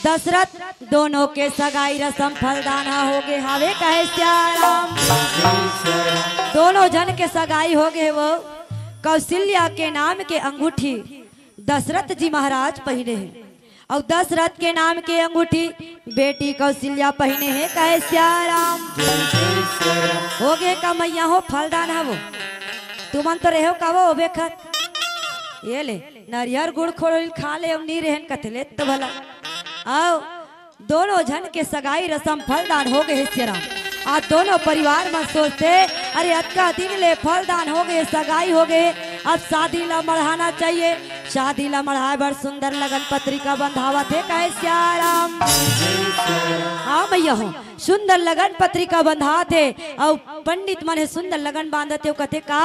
दशरथ दोनों के सगाई रस्म फलदाना हो गए हावे कहे श्याराम। दोनों जन के सगाई हो गए। वो कौशल्या के नाम के अंगूठी दशरथ जी महाराज पहने हैं और दशरथ के नाम के अंगूठी बेटी कौशल्या पहने हैं कहे श्याराम। हो गए का मैया हो फलदान है वो तुमन तो रहो का वो बेखत ये ले नारियर गुड़ खोल खा ले अब नहीं रहन कथले तो भला आओ दोनों जन के सगाई रस्म फलदान हो गए श्याराम। आज दोनों परिवार में सोचते अरे अक्का दिन ले फलदान हो गए सगाई हो गए अब शादी ला मढ़ाना चाहिए। शादी ला मढ़ाए बड़ सुंदर लगन पत्रिका बंधावा थे कहे श्याराम। हाँ भैया हो सुंदर लगन पत्रिका बंधा थे और पंडित मन सुंदर लगन बांधते कथे का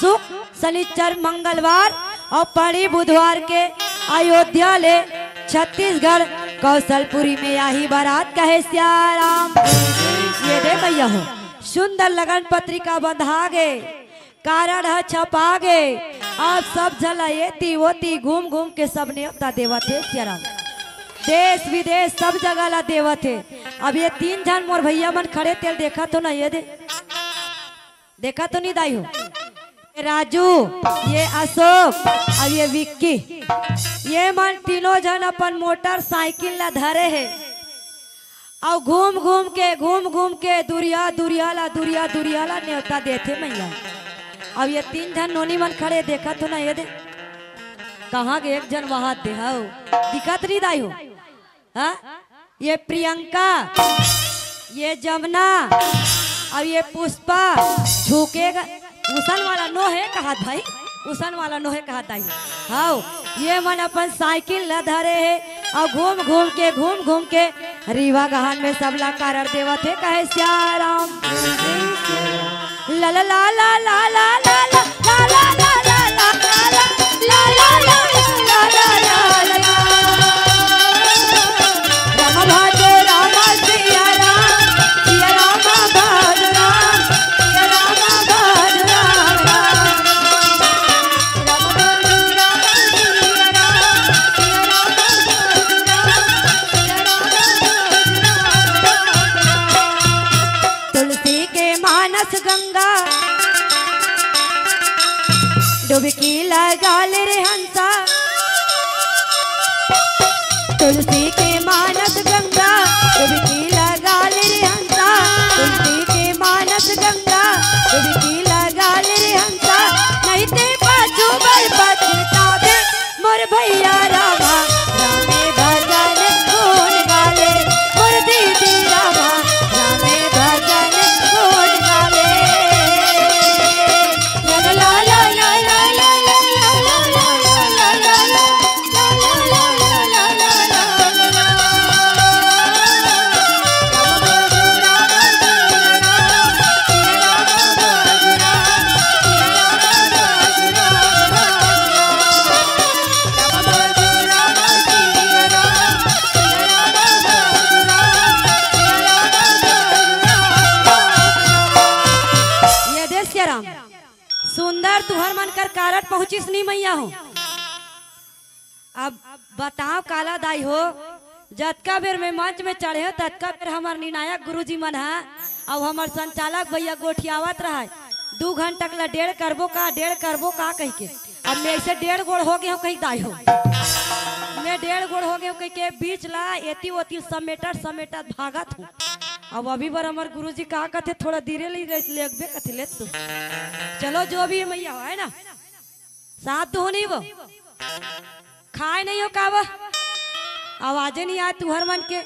सुख शनिचर मंगलवार और पड़ी बुधवार के अयोध्या ले छत्तीसगढ़ कौशलपुरी में यही बारात कहे श्याराम। ये दे भैया हो सुंदर लगन पत्रिका बंधा गए कारण है छपा गए अब सब जला येती वोती घूम घूम के सब न्योता देवा थे श्याराम। देश विदेश सब जगह ला देवा थे। अब ये तीन जन मोर भैया मन खड़े तेल देखा तो ना ये दे देखा तो नहीं दाई हो राजू ये अशोक और ये विक्की ये मन तीनों जन अपन मोटरसाइकिल ला धरे है और घूम घूम के दुरिया ला न्योता देते मैया। अब ये तीन जन नोनी मन खड़े देखा तो ना ये दे कहाँ के एक जन वहां दे हो दिक्कत नहीं दाई हो। हाँ ये प्रियंका ये जमुना और ये पुष्पा झुकेगा उसन वाला नो है कहा भाई उसन वाला नो है कहा दाई। हाँ ये मन अपन साइकिल ला धरे है और घूम के रीवा गहान में सबला कारण देवा थे कहे श्याराम। ला ला ला ला ला ला ला ला ला ला ला ला ला ला ला राम भज राम सिया राम सिया राम भज राम सिया राम भज राम राम भज राम सिया राम सिया राम भज राम सिया राम तुलसी के मानस गंगा डुबकी लगा ले रे हंसा तुलसी के मानस गंगा डुबकी लगा ले रे हंसा तुलसी के मानस गंगा डुबकी लगा ले रे हंसा नहीं ते पाछू बल पछता दे मोर भैया रामा रामे भजन गुण गाले मोर दीदी रामा रामे भजन गुण गाले। ला ला ला ला ला सुंदर तुहर मन कर कारट पहुंचिस नहीं मैया हो। अब बताओ काला दाई हो जतका बेर में मंच में चढ़े हो ततका बेर हमार निर्णायक गुरुजी मन है अब हमार संचालक भैया गोठियावत रहा 2 घंटा ला डेढ़ करबो का कह के अब मैं ऐसे 1.5 गोड़ हो गए हो कहीं दाई हो मैं 1.5 गोड़ हो गए कहीं के बीच ला एती ओती समेटत भागत हूँ। अब अभी बार हमारे गुरुजी कहा कहते थोड़ा धीरे ले कथे ले तू चलो जो भी है मैया है ना साथ तो हो नहीं वो खाए नहीं हो कावा आवाजे नहीं आए तुहर मन के।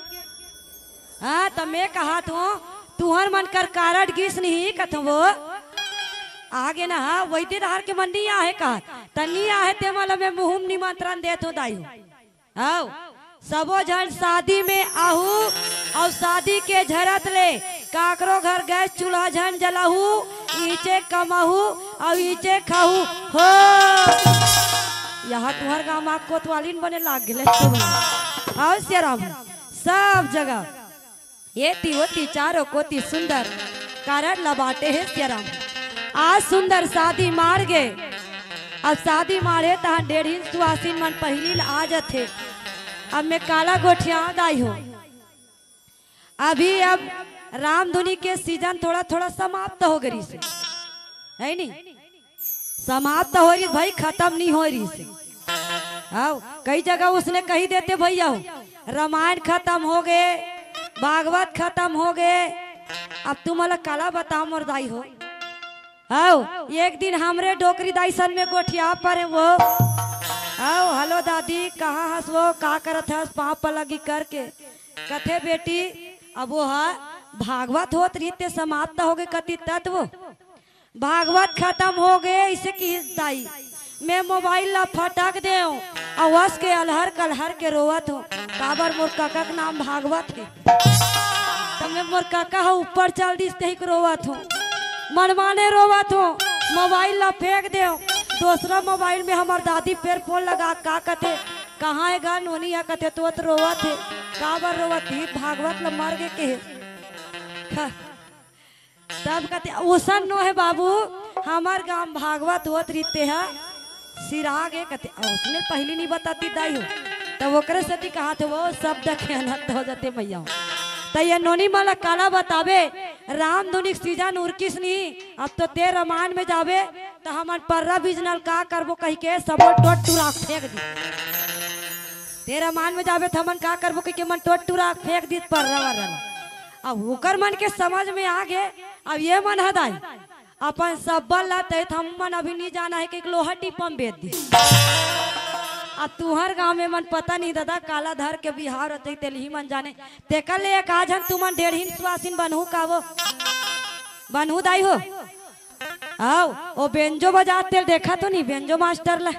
हाँ तो मैं कहा तुहर मन कर कारट गीस नहीं कथ वो आगे ना हाँ वही रहा के मन नहीं आहे कहा तनी आहे ते माला में मुहुम निमंत्रण देत हो दाई आओ सबो जन शादी में आहू और शादी के झरत ले काकरो घर गैस चूल्हा झन जलाहू ईचे कमाहू और ईचे खाहू हो यहाँ तुहर गाँव कोतवालीन बने लाग गए आओ सिया राम सब जगह ये ती होती चारों कोती सुंदर कारण लबाटे है सिया राम। आज सुंदर शादी मार गए, अब शादी मारे तहाँ 1.5 सुहासिन मन पहली आ जाते। अब मैं काला गोठिया दाई हूँ। अभी अब रामधुनी के सीजन थोड़ा थोड़ा समाप्त हो गई से, है नहीं समाप्त हो रही भाई, खत्म नहीं हो रही से। आओ कई जगह उसने कही देते भैया हो रामायण खत्म हो गए, भागवत खत्म हो गए, अब तुम अलग काला बताओ मोर दाई हो। आओ एक दिन हमरे डोकरी दाई सन में गोठिया पर वो आओ हेलो दादी कहाँ हंस वो का करत है पाँव पर लगी करके कथे बेटी अब वो है भागवत होत रीते समाप्त हो गए कति तत्व भागवत खत्म हो गए। इसे की दाई मैं मोबाइल ला फटक दे आवाज के अलहर कलहर के रोवत हो काबर मोर काका का नाम भागवत है। तो मैं मोर काका हो ऊपर चल दी रोवत हो मनमाने रोवत हो मोबाइल ला फेंक दे। दूसरा मोबाइल में हमार दादी फिर फोन लगा का कथे कहाँ है गा नोनी है कथे तो रोवत है काबर रोवत ही भागवत ला मर गए के तब कहते ओसन नो है बाबू हमार गांव भागवत होत रीते है सिराग है कहते उसने पहली नहीं बताती दाई हो तब ओकरे सती कहा थे वो सब देखे अनंत हो जाते भैया। तो ये नोनी माला काला बतावे रामधुनी सीजन उर्किस नहीं अब तो ते रामायण में जावे तो हमार पर्रा बिजनल का करबो कही के सब टोट टुरा फेंक दी। ते रामायण में जावे तो हमन का करबो कही के मन टोट टुरा फेंक दी पर्रा वाला। अब ओकर मन के समझ में आ गए अब ये मन हदाई अपन सब लाते हम मन अभी नहीं जाना है कि लोहा टिपम बेच दी। अब तुहर गांव में मन पता नहीं दादा काला धर के बिहार होते तेल ही मन जाने तेकर ले एक आज हम तुमन 1.5 सुहासिन बनहू का वो बनहू दाई हो। आओ ओ बेंजो बजाते देखा तो नहीं बेंजो मास्टर ला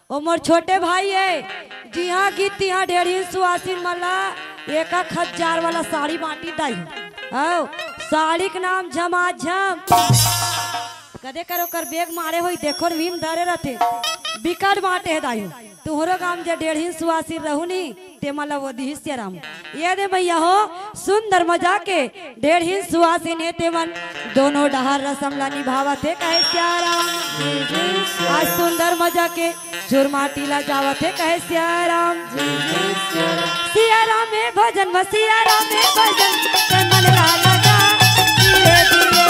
ओ मोर छोटे भाई है जी हाँ गीत यहाँ 1.5 सुहासिन मला 1000 वाला साड़ी बांटी दाई हो। आओ साड़ी का नाम झमाझम कदे करो कर बेग मारे हुई देखो भीम धरे रहते बिकट बांटे है दाई तुहरो गांव जे 1.5 सुहासिन रहू नी ते मला वो दी राम ये दे भैया हो सुंदर मजा के 1.5 सुहासिन है ते मन दोनों डहर रसम ला निभावत है कहे सियाराम। आज सुंदर मजा के चुरमाटी ला जावत है कहे सियाराम सियाराम में भजन व सियाराम में भजन मन ला लगा धीरे धीरे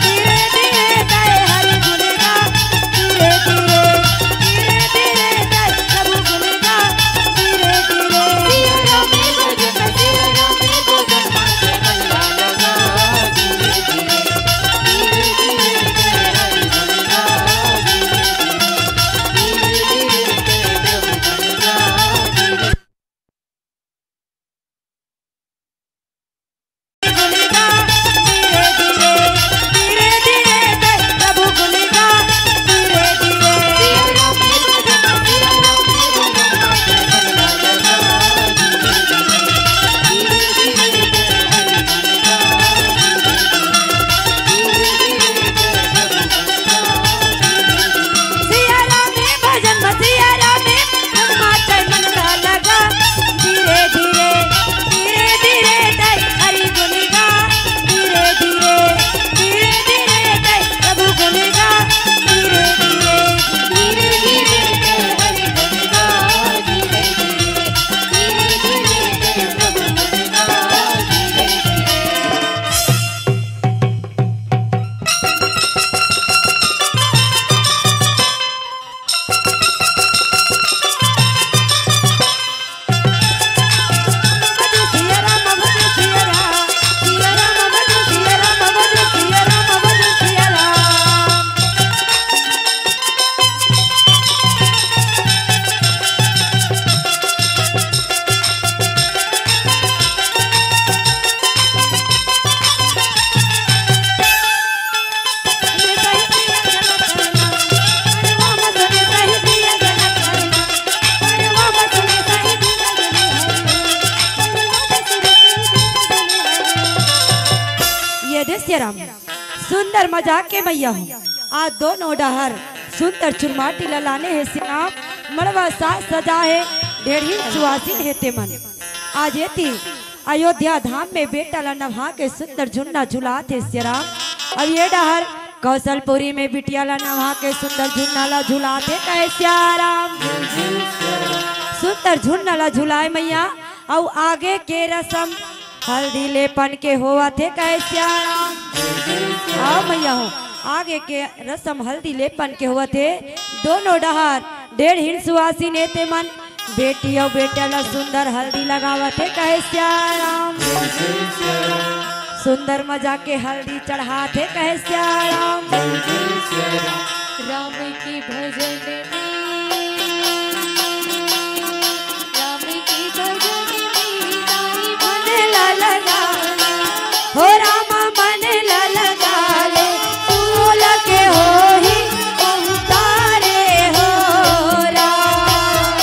धीरे धीरे गए हरि गुनेगा धीरे धीरे धीरे धीरे गए प्रभु गुनेगा धीरे धीरे सियाराम में भजन सियाराम में भजन मन ला लगा धीरे धीरे धीरे धीरे गए हरि गुनेगा धीरे धीरे धीरे प्रभु गुनेगा धीरे धीरे राम सुंदर मजाक के मैया हूँ आज दोनों डहर सुंदर चुरमाटी ललाने है श्याम मड़वा साज सजा है ढेरी सुहासिन हेते मन। आज थी अयोध्या धाम में बेटा ला नभा के सुंदर झुन्ना झुलाते श्री राम। अब ये डहर कौशलपुरी में बिटिया ला नभा के सुंदर झुन्ना ला झुलाते कहे श्याराम। सुंदर झुन्ना ला झुलाए मैया और आगे के रसम हल्दी लेपन के होवा थे कहे श्याराम। आओ मैया हो आगे के रसम हल्दी लेपन के हुआ थे। दोनों डहर डेढ़ हिन सुहासी नेते मन बेटी और बेटा ला सुंदर हल्दी लगावा थे कहे श्याराम। सुंदर मजा के हल्दी चढ़ा थे कहे श्याराम। राम की भजन राम की भजन मन ला लगा हो राम मन ला लगा ले फूल के हो ही उतारे हो राम।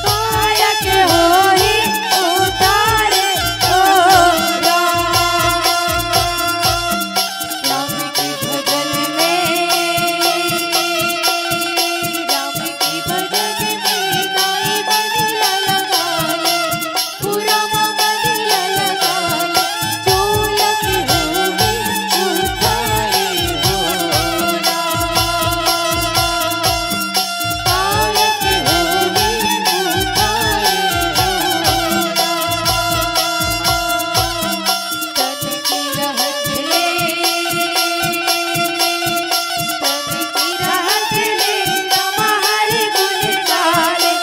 काया के हो ही उतारे हो राम। राम की भजन में राम की भजन में गाय बदला लगा ले पूरा बदला लगा ले चोल की होगी उतारे हो राम। काया की होगी उतारे हो राम। तन की रहत ले रहत ले हमारे गुण गाले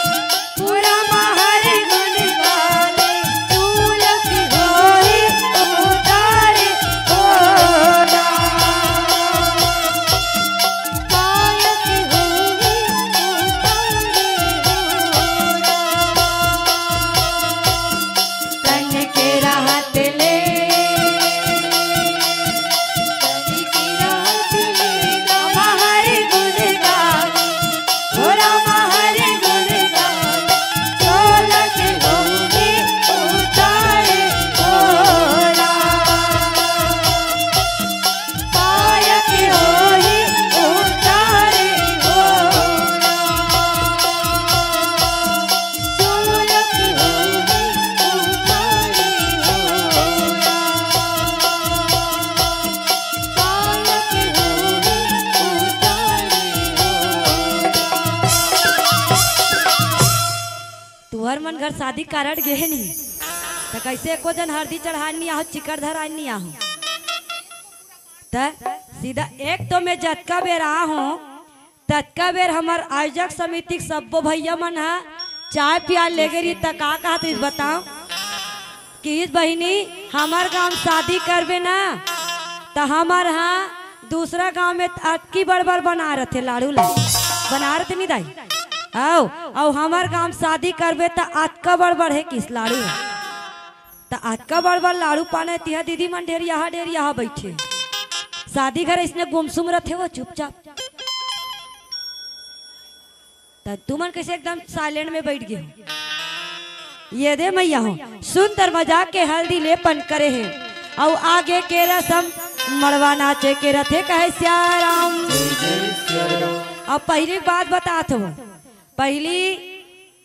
पूरा महर गुण गाले फूल की हो ही उतारे हो राम। काया की होगी उतारे हो राम। तन के रहत ले तन की रहत ले महर गुण गाले पूरा महर गुण गाले चोल के होगी उतारे हो राम। पाया के हो ही उतारे हो राम। चोल की होगी उतारे हो राम। काया की होगी उतारे हो राम। तुहर मन घर शादी कारड गे नहीं तो कैसे एको जन हल्दी चढ़ाई नहीं आहो चिकर धराई नहीं आहो त सीधा एक तो मैं जतका बेर आ हूँ ततका बेर हमार आयोजक समिति के सब्बो भैया मन है चाय पिया ले गई त का कहत इस बताओ कि इस बहिनी हमार गांव शादी करबे ना तो हमार यहाँ दूसरा गांव में अटकी बड़बड़ बना रहे थे लाड़ू ला बना रहे थे नहीं दाई आओ और हमार गांव शादी करबे तो अटका बड़बड़ है किस लाड़ू तो अटका बड़बड़ लाड़ू पाने तिहा दीदी मन ढेर यहाँ बैठे शादी घर इसने गुमसुम रहे वो चुपचाप तो तुमन कैसे एकदम साइलेंट में बैठ गए ये दे मैया हो सुंदर मजाक के हल्दी लेपन करे है और आगे के रसम मड़वा नाचे के रथे कहे श्याराम। अब पहली बात बात हो पहली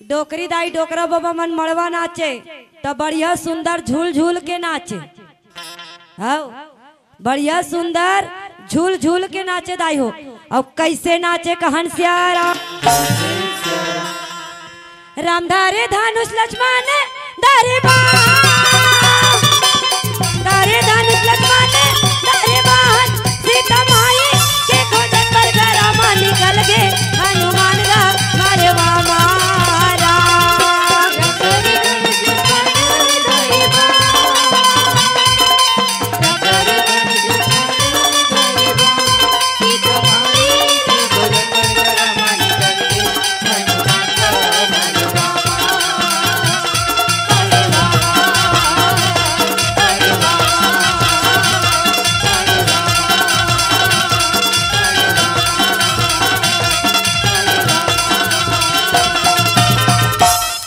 डोकरी दाई डोकरा बाबा मन मड़वा नाचे तो बढ़िया सुंदर झूल झूल के नाचे। हाँ बढ़िया सुंदर झूल झूल के नाचे दाई हो और कैसे नाचे कहन श्याराम। राम धारे धनुष लक्ष्मण धारे धारे धनुष लक्ष्मण धारे बाण सीता माई के खोजत पर गरमा निकल गए हनुमान रा मारे मारा।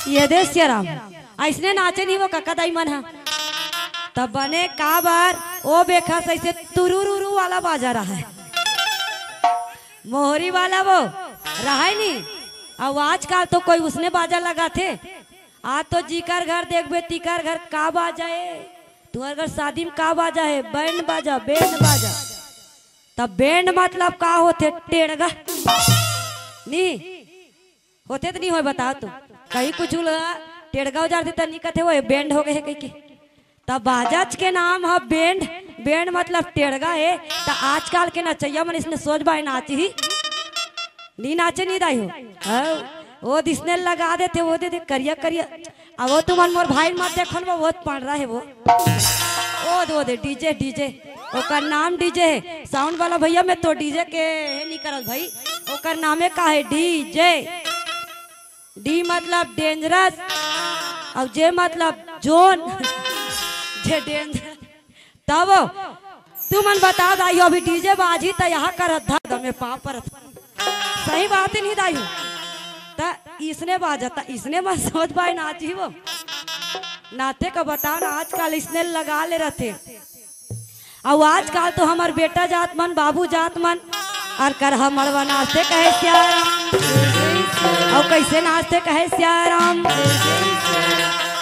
ये दे श्याराम ऐसने नाचे नहीं वो कक्का दाई मन है तब बने का बार ओ बेखा ऐसे तुरुरुरु वाला बाजा रहा है मोहरी वाला वो रहा ही नहीं अब आजकल तो कोई उसने बाजा लगा थे। आज तो जीकर घर देखबे तीकर घर का बाजा है। तुम्हारे घर शादी में का बाजा है? बैंड बाजा, बैंड बाजा। तब बैंड मतलब का होते? टेढ़गा नहीं होते तो नहीं हो बताओ तो कहीं कुछ टेढ़गा उजार देता नहीं कहते वो बैंड हो गए है कहीं के। तब बाजाज के नाम है बैंड। बैंड मतलब टेढ़गा है। तो आजकल के नचैया मन इसने सोच बाई नाची ही नहीं नाचे नहीं दाई हो। वो दिसने लगा देते वो दे करिया करिया। अब वो तुम्हारे मोर भाई मत देखो वो बहुत पढ़ रहा है वो दे डीजे डीजे ओकर नाम डीजे है। साउंड वाला भैया मैं तो डीजे के नहीं करल भाई। ओकर नामे का है डीजे। डी मतलब डेंजरस और जे मतलब जोन जे डेंजरस। तब तू मन बता दाई अभी डीजे बाजी तो यहाँ कर में पाँव पर सही बात ही नहीं दाई ता इसने बाजता इसने मत सोच पाए नाची वो नाते का बताओ ना। आजकल इसने लगा ले रहते और आजकल तो हमार बेटा जात मन बाबू जात मन और कर हमर नाचते कहे श्याराम और कैसे नाचते कहे श्याराम।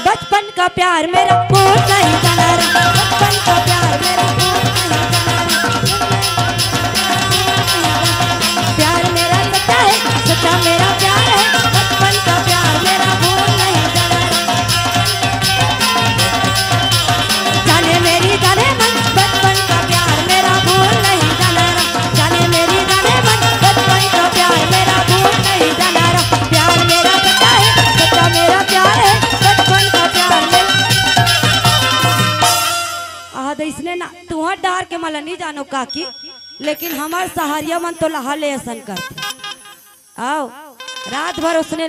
बचपन का प्यार मेरा भूल नहीं जाना रे, बचपन का प्यार मेरा भूल नहीं जाना रे। प्यार मेरा सच्चा है, सच्चा मेरा प्यार है। बचपन का प्यार मेरा भूल नहीं जाना रे। जाने मेरी जाने मन बचपन का प्यार मेरा भूल नहीं जाना रे। जाने मेरी जाने मन बचपन का प्यार मेरा भूल नहीं जाना रे। प्यार मेरा सच्चा है, सच्चा मेरा प्यार है। बचपन का प्यार मेरा इसने ना तुहर डार के मला नहीं जानो काकी लेकिन हमार सहारिया मन तो लहा ले ऐसन करते। आओ रात भर उसने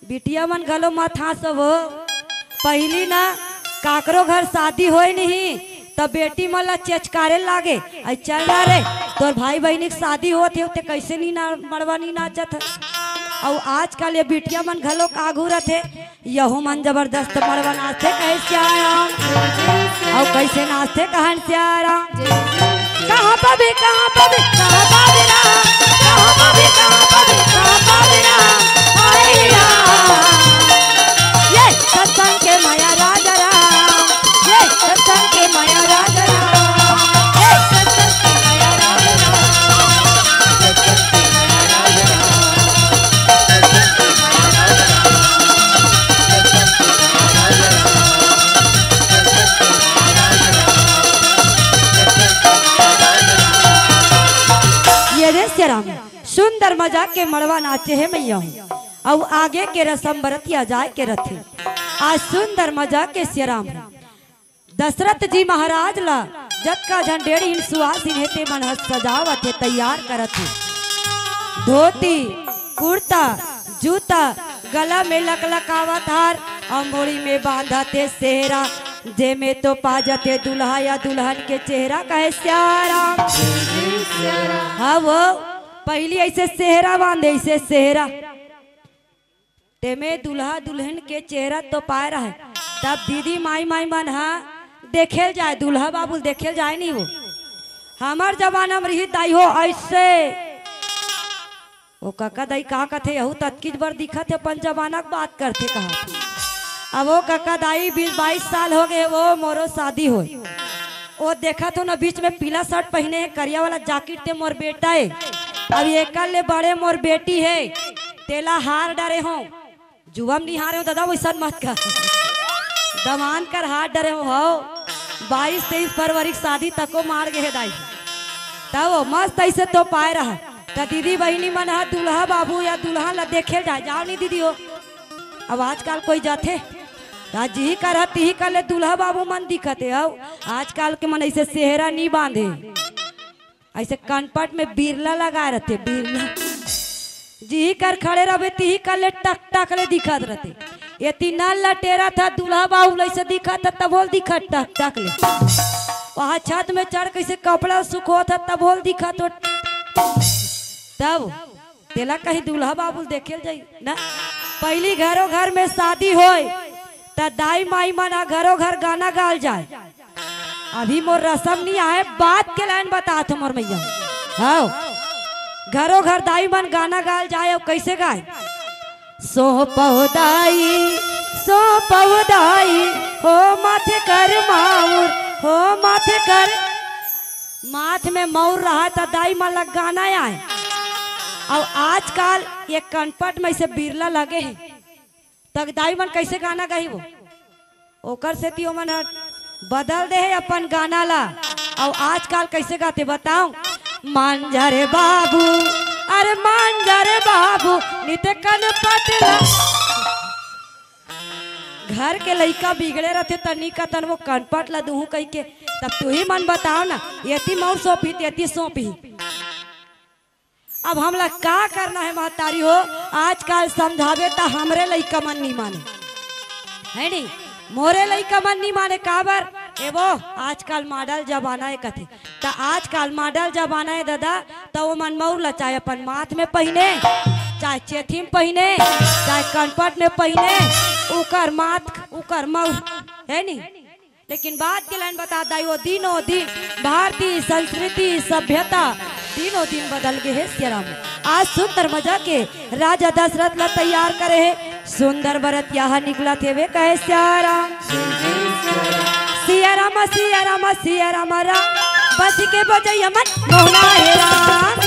बिटिया मन घलो मत हाँसब हो। पहली ना काकरो घर शादी होए नहीं तब बेटी मला चेचकारे लागे आई चल रहा रे तोर भाई बहनी की शादी होते होते कैसे नहीं ना मड़वा नहीं नाचत। और आजकल ये बिटिया मन घलो काघू रथे यहू मन जबरदस्त मड़वा नाचते कहे श्याराम और कैसे नाचते कहन श्याराम। कहाँ पाबे कहाँ पाबे कहाँ पाबे राम, कहाँ पाबे कहाँ पाबे कहाँ पाबे राम। आए राम ये सत्संग के माया राजा राम, ये सत्संग के माया राजा राम, ये सत्संग के माया राजा राम, सत्संग के माया राजा राम, सत्संग के माया राजा राम, सत्संग के माया राजा राम, सत्संग के माया राजा राम। ये रे श्याराम सुंदर मजाक के मड़वा नाचे है मैया हूँ और आगे के रसम बरतिया जाए के रथे। आज सुंदर मजाक के श्याराम दशरथ जी महाराज ला जत का झंडेड़ी सुहासिन हेते मन सजावत है तैयार करत है। धोती कुर्ता जूता गला में लकलकावत हार और मोड़ी में बांधते सेहरा जे में तो पाजते दुल्हा या दुल्हन के चेहरा कहे श्याराम। हाँ वो पहली ऐसे सेहरा बांधे ऐसे सेहरा ते में दुल्हा दुल्हन के चेहरा तो पाए रहा है। तब दीदी माई माई मन हा देखे जाए दुल्हा बाबू देखे जाए नहीं वो हमार जमाना में रही दाई हो ऐसे वो काका दाई कहा कथे यहू तत्कीज बर दिखत है अपन जमाना की बात करते कहा। अब वो काका दाई 20-22 साल हो गए वो मोरो शादी हो वो देखा तो ना बीच में पीला शर्ट पहने है करिया वाला जैकेट ते मोर बेटा है। अब एक ले बड़े मोर बेटी है तेला हार डरे हो जुवम नहीं हारे हो दादा वैसा मत कर दमान कर हाथ डरे हो 22-23 फरवरी शादी तको मार गए दाई। तब वो मस्त ऐसे तो पाए रहा तो दीदी बहनी मन हा दुल्हा बाबू या दुल्हा ला देखे जाए जाओ नहीं दीदी हो। अब आजकल कोई जाते जी कर ती कर ले दुल्हा बाबू मन दिखते हो। आजकल के मन ऐसे सेहरा नहीं बांधे ऐसे कनपट में बिरला लगा रहते बिरला जी कर खड़े रहे ती कर ले टक टक ले दिखत रहते। ये तीना लटेरा था दुल्हा बाबू ऐसे दिखा था तब बोल दिखा टक टक ले वहाँ छत में चढ़ कैसे कपड़ा सुखो था तब बोल दिखा तो तब तेला कहीं दुल्हा बाबू देखे जाई ना। पहली घरों घर में शादी होए त दाई माई मना घरों घर गाना गाल जाए। अभी मोर रसम नहीं आए बात के लाइन बता थो मोर मैया। हाँ घरों घर दाई मन गाना गाल जाए और कैसे गाए सो पौदाई हो माथे कर माउर हो माथे कर माथ में मौर रहा था दाई माला गाना आए। और आजकल ये कनपट में से बिरला लगे है तक दाई मन कैसे गाना गई वो ओकर से ती मन बदल दे है अपन गाना ला। और आजकल कैसे गाते बताओ मांझा रे बाबू अरे मांझा रे बाबू निते कनपट ला। घर के लइका बिगड़े रहते तनी का तन वो कनपट ला दूहू कह के तब तू ही मन बताओ ना यति मौर सौंपी यति सौंपी। अब हमला का करना है महतारी हो आजकल समझावे तो हमरे लइका मन नहीं माने है नहीं मोरे लइका मन नहीं माने काबर एवो आजकल मॉडल जमाना है कथे तो आजकल मॉडल जमाना है दादा तो वो मन मौर ला चाहे अपन माथ में पहने चाहे चेथी में पहने चाहे कनपट में पहने उकर माथ उकर मौर है नहीं। लेकिन बात के लाइन बता दाई वो दिनों दिन भारतीय संस्कृति सभ्यता दिनों दिन बदल गए है सियाराम। आज सुंदर मजा के राजा दशरथ ला तैयार करे है सुंदर बरत यहाँ निकला थे वे कहे सियाराम सियाराम सियाराम सियाराम राम बस के बजैया मन मोहना है राम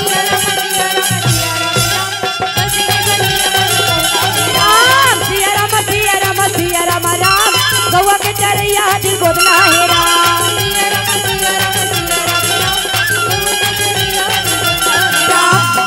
सियाराम सियाराम सियाराम राम गौवा के चरैया दिल गोदना है राम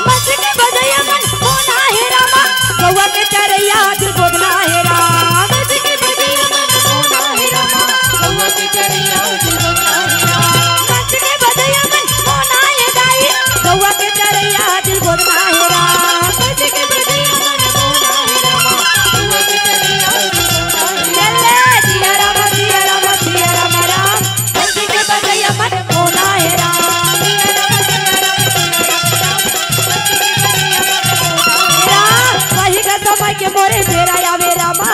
बस के बजैया मन मोहना है राम गौवा के चरैया दिल गोदना है राम बस के बजैया मन मोहना है राम गौवा के चरैया दिल गोदना है राम बस के बजैया मन मोहना है दाई गौवा के चरैया दिल गोदना है राम बस के बजैया मन मोहना है राम गौवा के चरैया दिल गोदना है राम सिया राम सिया राम सिया राम राम बस के बजैया मन मोहना है राम समय के मोरे फेरा आवे रामा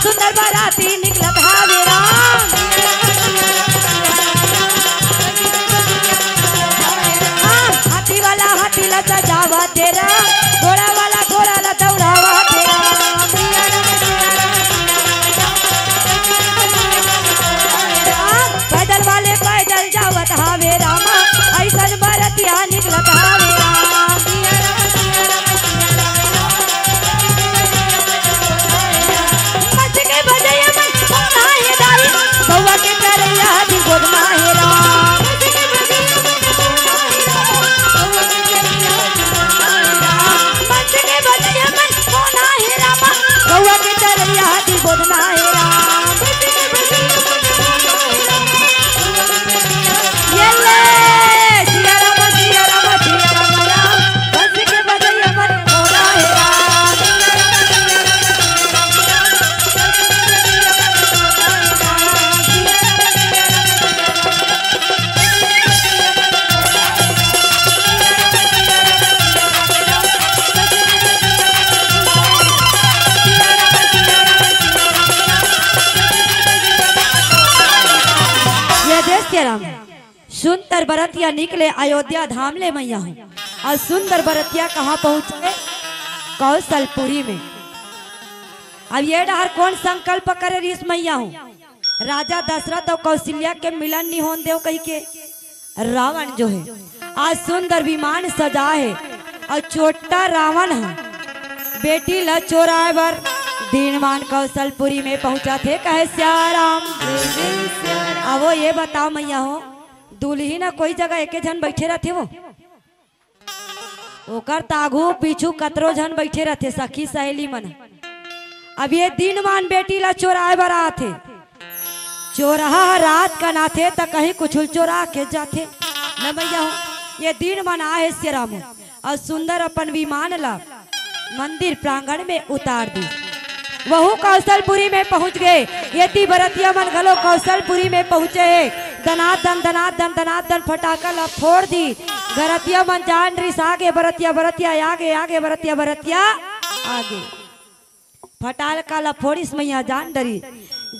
सुंदर बाराती निकलत हावे राम हाथी वाला हाथी ला सजावा तेरा घोड़ा वाला घोड़ा ला दौड़ावा तेरा पैदल वाले पैदल जावत हावे रामा ऐसन बारातिया निकलत हावे राम गौवा के चरैया दिल गोदना है राम बस के बजैया मन मोहना है राम गौवा के चरैया दिल गोदना है राम ये ले सिया राम सिया राम सिया राम राम बस के बजैया मन मोहना है राम सुंदर बरतिया निकले अयोध्या धाम ले मैया हूँ और सुंदर बरतिया कहाँ पहुँचे कौशलपुरी में। अब ये डहर कौन संकल्प करे रीस मैया हूँ राजा दशरथ और कौशल्या के मिलन नहीं होने दे कही के रावण जो है आज सुंदर विमान सजा है और छोटा रावण है बेटी ला चोराए बर दीनमान कौशलपुरी में पहुंचा थे कहे सियाराम। अब वो ये बताओ मैया हो दूल्ही ना कोई जगह एक जन बैठे रहते वो ओकर तागू पीछू कतरो जन बैठे रहते सखी सहेली मन। अब ये दीनमान बेटी ला चोराए बर आथे चोरहा रात का नाथे तो कहीं कुछ चोरा के जाते न भैया हो ये दिन मना है सियाराम और सुंदर अपन विमान ला मंदिर प्रांगण में उतार दी। वह कौशलपुरी में पहुंच गए ये बरतिया मन गलो कौशलपुरी में पहुंचे दनादन फटाका ला फोड़ दी। गरतिया मन जान रिस आगे बरतिया बरतिया आगे आगे बरतिया बरतिया आगे फटाका ला फोड़िस मैया जान डरी।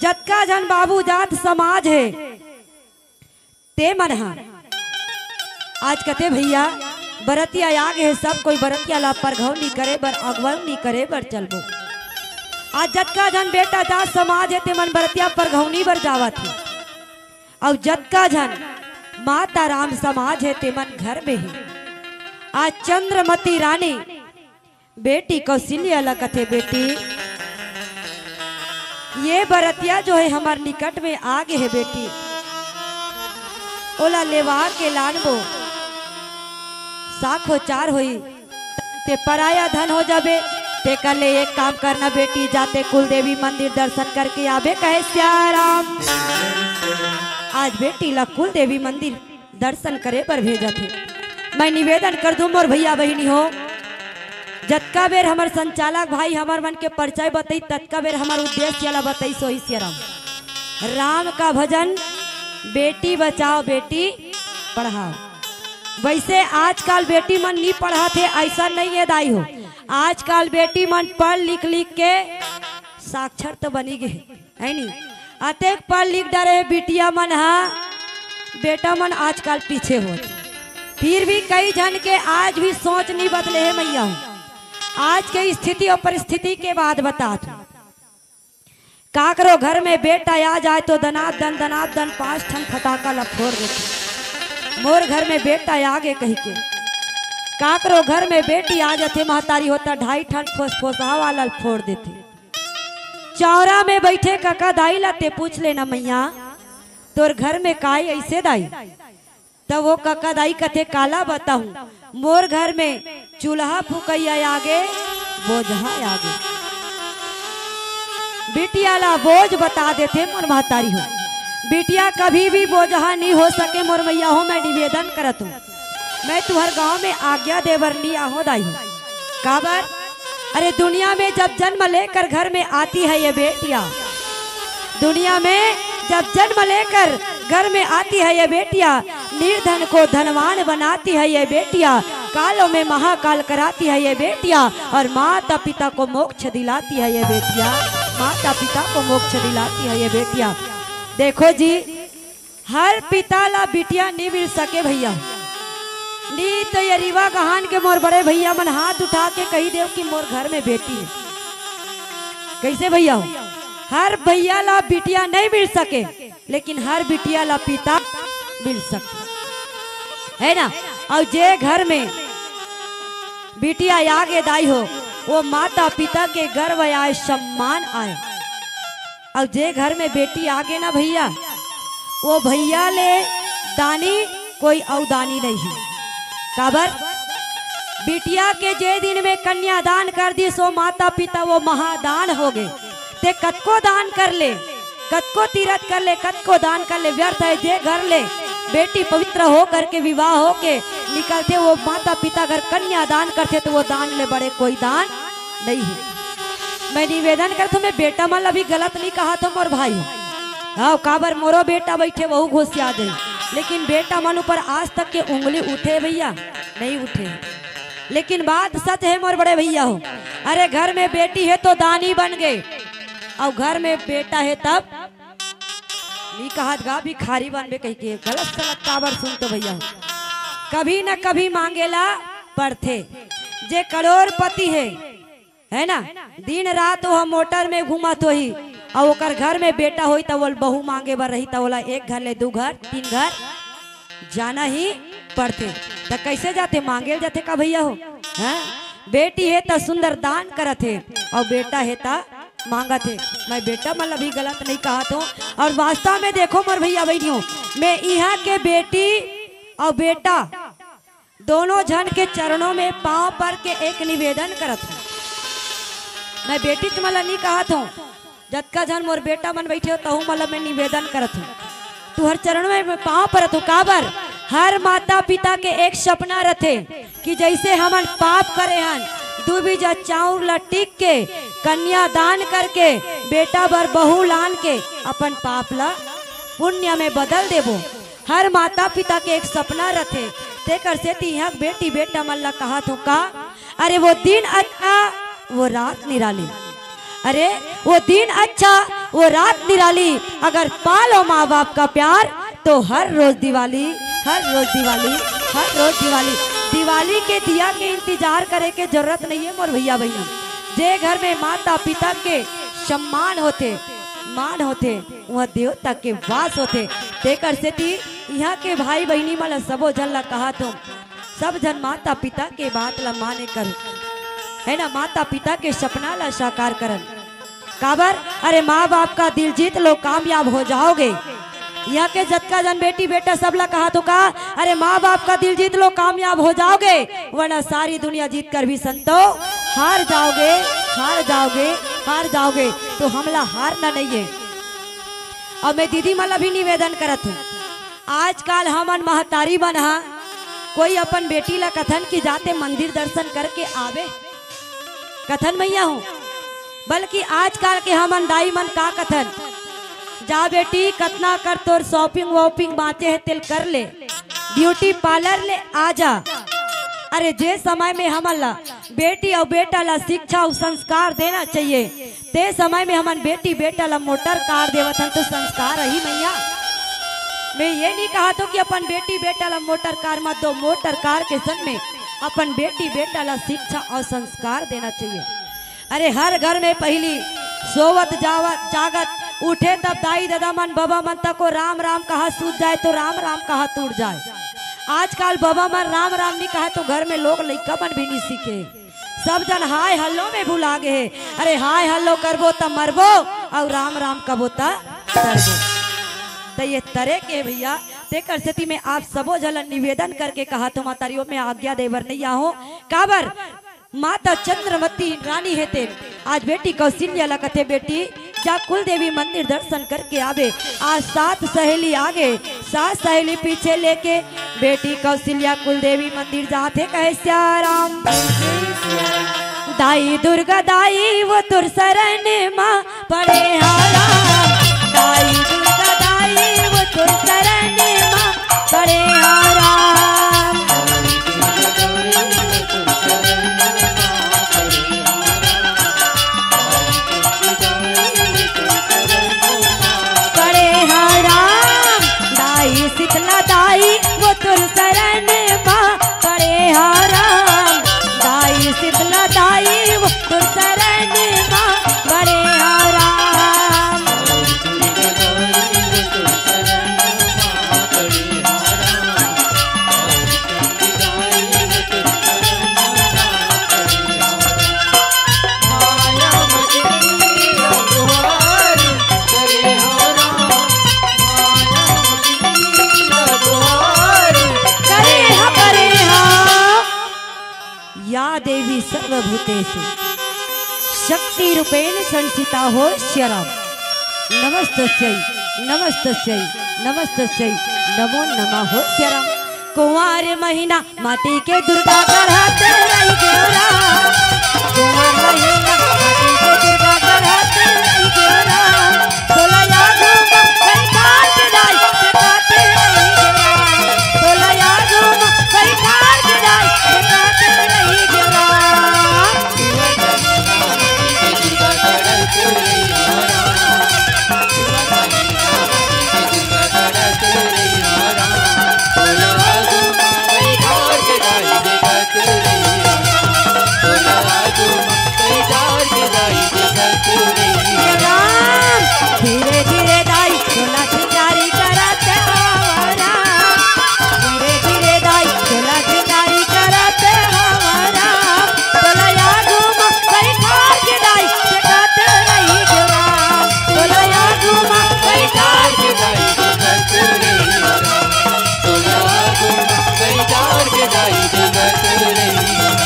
जतका जन बाबू जात समाज है ते मन हा आज कते भैया बरतिया आगे है सब कोई बरतिया ला परघौ नहीं करे बर अगवल नहीं करे बर चलबो आज जतका जन बेटा जात समाज है ते मन बरतिया पर घौनी बर जावत है और जतका जन माता राम समाज है ते मन घर में है। आज चंद्रमती रानी बेटी कौशल्या लगत है बेटी ये बरतिया जो है हमार निकट में आगे है बेटी ओला लेवा के लानबो साखो चार होई ते पराया धन हो जाबे ते कल एक काम करना बेटी जाते कुल देवी मंदिर दर्शन करके आबे कहे श्याराम। आज बेटी ला कुल देवी मंदिर दर्शन करे पर भेजा थे। मैं निवेदन कर दूं मोर भैया बहिनी हो जतका बेर हमार संचालक भाई हमार मन के परिचय बताई तत्का बेर हमार उद्देश्य वाला बताई सोई श्याराम। राम का भजन बेटी बचाओ बेटी पढ़ाओ। वैसे आजकल बेटी मन नहीं पढ़ा थे ऐसा नहीं है दाई हो। आजकल बेटी मन पढ़ लिख के साक्षर तो बनी गए है नहीं अतेक पढ़ लिख डरे बिटिया मन हा बेटा मन आजकल पीछे हो। फिर भी कई जन के आज भी सोच नहीं बदले है मैया। आज के स्थिति और परिस्थिति के बाद बता का करो घर में बेटा आ जाए तो दनादन 5 ठन फटाका ला फोड़ देते। मोर घर में बेटा आगे कही के का करो घर में बेटी आ जाते महतारी होता 2.5 ठन फोसफोसा वाला फोड़ देते। चौरा में बैठे काका दाई लाते पूछ लेना मैया तोर घर में काई ऐसे दाई तब वो काका दाई कथे काला बताऊं मोर घर में चूल्हा फुकैया आगे बोझा आगे बिटिया ला बोझ बता देते मोर महतारी हो। बिटिया कभी भी बोझा नहीं हो सके मोर मैया हो। मैं निवेदन करत हूँ मैं तुहर गांव में आज्ञा देवर नहीं आहो दाई हो काबर अरे दुनिया में जब जन्म लेकर घर में आती है ये बेटिया दुनिया में जब जन्म लेकर घर में आती है ये बेटिया निर्धन को धनवान बनाती है ये बेटिया कालों में महाकाल कराती है ये बेटिया और माता पिता को मोक्ष दिलाती है ये बेटिया माता पिता को मोक्ष दिलाती है ये बेटिया। देखो जी हर पिता ला बिटिया नहीं मिल सके भैया नी तो ये रीवा गहान के मोर बड़े भैया मन हाथ उठा के कही देव कि मोर घर में बेटी है। कैसे भैया हो हर भैया ला बिटिया नहीं मिल सके लेकिन हर बिटिया ला पिता मिल सकते है ना। और जे घर में बिटिया आगे दाई हो वो माता पिता के गर्व आए सम्मान आए। और जे घर में बेटी आगे ना भैया वो भैया ले दानी कोई अवदानी नहीं है। काबर बिटिया के जे दिन में कन्यादान कर दी सो माता पिता वो महादान हो गए। ते कतको दान कर ले कतको तीरथ कर ले कतको दान कर ले व्यर्थ है। जे घर ले बेटी पवित्र हो करके विवाह हो के निकलते वो माता पिता अगर कन्यादान करते तो वो दान ले बड़े कोई दान नहीं है। मैं निवेदन करता हूँ मैं बेटा मन अभी गलत नहीं कहा था मोर भाई हाँ काबर मोरो बेटा बैठे वहू घुस आ जाए लेकिन बेटा मन ऊपर आज तक के उंगली उठे भैया नहीं उठे। लेकिन बात सच है मोर बड़े भैया हो अरे घर में बेटी है तो दानी बन गए और घर में बेटा है तब नहीं कहा गा भिखारी बनबे कह के गलत सलत काबर सुन तो भैया कभी न कभी मांगेला पड़थे। जे करोड़पति है ना दिन रात वो मोटर में घूमत होही और ओकर घर में बेटा होई तो वो बहू मांगे बर रही तो बोला 1 घर ले 2 घर 3 घर जाना ही पड़ते। तो कैसे जाते मांगे जाते का भैया हो है? बेटी है तो सुंदर दान करत है और बेटा है तो मांगत है। मैं बेटा मतलब अभी गलत नहीं कहा तो और वास्तव में देखो मोर भैया बहनियों मैं यहाँ के बेटी और बेटा दोनों जन के चरणों में पांव पर के एक निवेदन करत हूँ। मैं बेटी तो मतलब नहीं कहा था जतका जन मोर बेटा मन बैठे हो तो मतलब मैं निवेदन करत हूँ तू हर चरण में पाँव परत हूँ। काबर हर माता पिता के एक सपना रथे कि जैसे हमन पाप करे हन 2 बीजा चाउर ला टिक के कन्या दान करके बेटा बर बहू लान के अपन पाप ला पुण्य में बदल देबो। हर माता पिता के एक सपना रथे तेकर से यहाँ बेटी बेटा मन ला कहा तो का अरे वो दिन अच्छा वो रात निराली अरे वो दिन अच्छा वो रात निराली अगर पालो माँ बाप का प्यार तो हर रोज दिवाली हर रोज दिवाली हर रोज दिवाली। दिवाली के दिया के इंतजार करे के जरूरत नहीं है मोर भैया भैया। जे घर में माता पिता के सम्मान होते, मान होते, वहाँ देवता के वास होते। तेकर से थी यहाँ के भाई बहनी मन सबो जन ला कहा तुम सब जन माता पिता के बात ला माने करो, है ना, माता पिता के सपना ला साकार करन। काबर अरे माँ बाप का दिल जीत लो कामयाब हो जाओगे। यहाँ के जतका जन बेटी बेटा सब ला कहा तो कहा अरे माँ बाप का दिल जीत लो कामयाब हो जाओगे, वरना सारी दुनिया जीत कर भी संतो हार जाओगे, हार जाओगे, हार जाओगे। तो हमला हारना नहीं है। और मैं दीदी मला भी निवेदन करत हूँ, आजकल हमन महतारी बना कोई अपन बेटी ला कथन की जाते मंदिर दर्शन करके आवे, कथन मैया हूँ, बल्कि आजकल के हमन दाई मन का कथन, जा बेटी कतना कर तोर शॉपिंग वॉपिंग बाँचे है तिल कर ले, ब्यूटी पार्लर ले आजा। अरे जे समय में हमन ला बेटी और बेटा ला शिक्षा और संस्कार देना चाहिए, ते समय में हमन बेटी बेटा ला मोटर कार देवत हन तो संस्कार ही मैया। मैं ये नहीं कहा तो कि अपन बेटी बेटा ला मोटर कार मत दो, मोटर कार के संग में अपन बेटी बेटा ला शिक्षा और संस्कार देना चाहिए। अरे हर घर में पहली सोवत जावत जागत उठे तब दाई दादा मन बाबा मन तक को राम राम कहा सूझ जाए तो राम राम कहा टूट जाए। आजकल बाबा मन राम राम नहीं कहा तो घर में लोग लइका मन भी नहीं सीखे, सब जन हाय हल्लो में भुला गए। अरे हाय हल्लो करबो त मरबो और राम राम कबो त तरबो। तो ये तरह के भैया तेकर स्थिति में आप सबो जलन निवेदन करके कहा तो मातारियों में आज्ञा देवर नहीं आहो। काबर माता चंद्रमती रानी है ते आज बेटी कौशल्या ला कथे बेटी जा कुल देवी मंदिर दर्शन करके आवे। आज 7 सहेली आगे 7 सहेली पीछे लेके बेटी कौशल्या कुल देवी मंदिर जाते कहे श्याराम दाई दुर्गा दाई वो तुर शरण माँ पड़े हाराम, दाई दुर्गा दाई वो तुर शरण माँ पड़े हाराम, पड़े हाराम, दाई शीतला दाई वो तुर शरण माँ पड़े हाराम, दाई शीतला दाई वो तुर शरण माँ पड़े हाराम। या देवी सर्वभूतेषु शक्ति रूपेण संस्थिता हो श्याराम, नमस्तस्यै नमस्तस्यै नमस्तस्यै नमो नमः हो श्याराम। कुंवार महीना माटी के दुर्गा गढ़ाते रही गोरा, कुंवार महीना माटी के दुर्गा गढ़ाते रही गोरा, तोलया घूम कई कार के दाई दिखाते रही गोरा, तोलया घूम कई कार के दाई दिखाते रही गोरा। धीरे धीरे दाई चोला चिकारी कराते हमारा, धीरे धीरे दाई चोला चिकारी कराते हमारा, तोलया घूम कई कार के दाई दिखाते रही गोरा, तोलया घूम कई कार के दाई दिखाते रही गोरा, तोलया घूम कई कार के दाई दिखाते रही गोरा,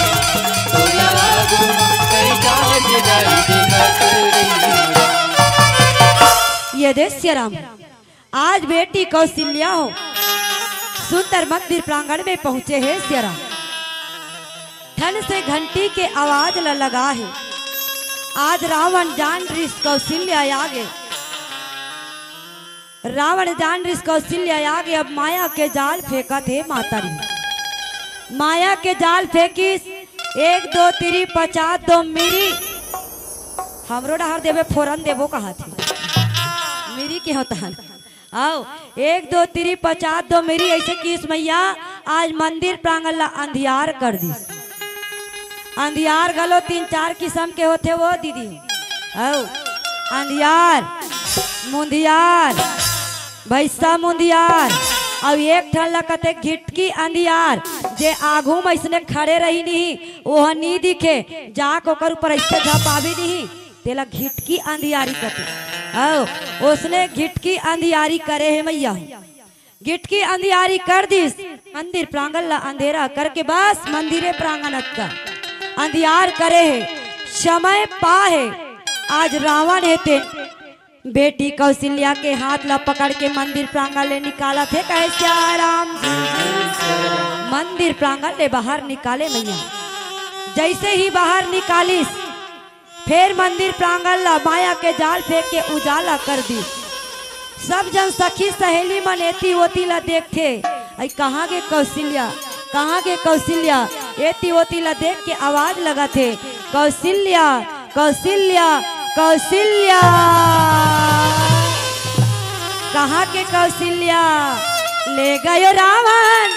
तोलया घूम कई कार के दाई दिखाते रही गोरा। ये देश राम आज बेटी कौशल्या हो सुंदर मंदिर प्रांगण में पहुंचे हैं श्याराम, ठन से घंटी के आवाज लगा है। आज रावण जान ऋष कौशल्या आगे, रावण जान ऋष कौशल्या आगे अब माया के जाल फेंका थे माता री, माया के जाल फेंकी 1 2 3 50 2 मेरी हमरो डहर देवे फोरन देवो कहा थी मेरी के होता है आओ 1 2 3 50 2 मेरी ऐसे किस मैया आज मंदिर प्रांगण ला अंधियार कर दी, अंधियार गलो 3 4 किस्म के होते वो दीदी आओ अंधियार मुंदियार भैसा मुंदियार अब एक ठन लकते घिटकी अंधियार जे आगू में इसने खड़े रही नहीं वह नी दिखे जाक ओकर ऊपर ऐसे झपावी नहीं तेला घिटकी अंधियारी कते आओ उसने घिटकी अंधियारी करे है मैया घिटकी अंधियारी कर दिस मंदिर प्रांगण ला अंधेरा करके बस मंदिरे प्रांगण का अंधियार करे है समय पा है आज रावण हेते बेटी कौशल्या के हाथ ला पकड़ के मंदिर प्रांगण ले निकाला थे कहे श्याराम मंदिर प्रांगण ले बाहर निकाले मैया जैसे ही बाहर निकालिस फिर मंदिर प्रांगण ला माया के जाल फेंक के उजाला कर दी सब जन सखी सहेली मनेती होती ला देखते आई कहाँ के कौशल्या एती होती ला देख के आवाज लगा थे कौशल्या कौशल्या कौशल्या कहाँ के कौशल्या ले गयो रावण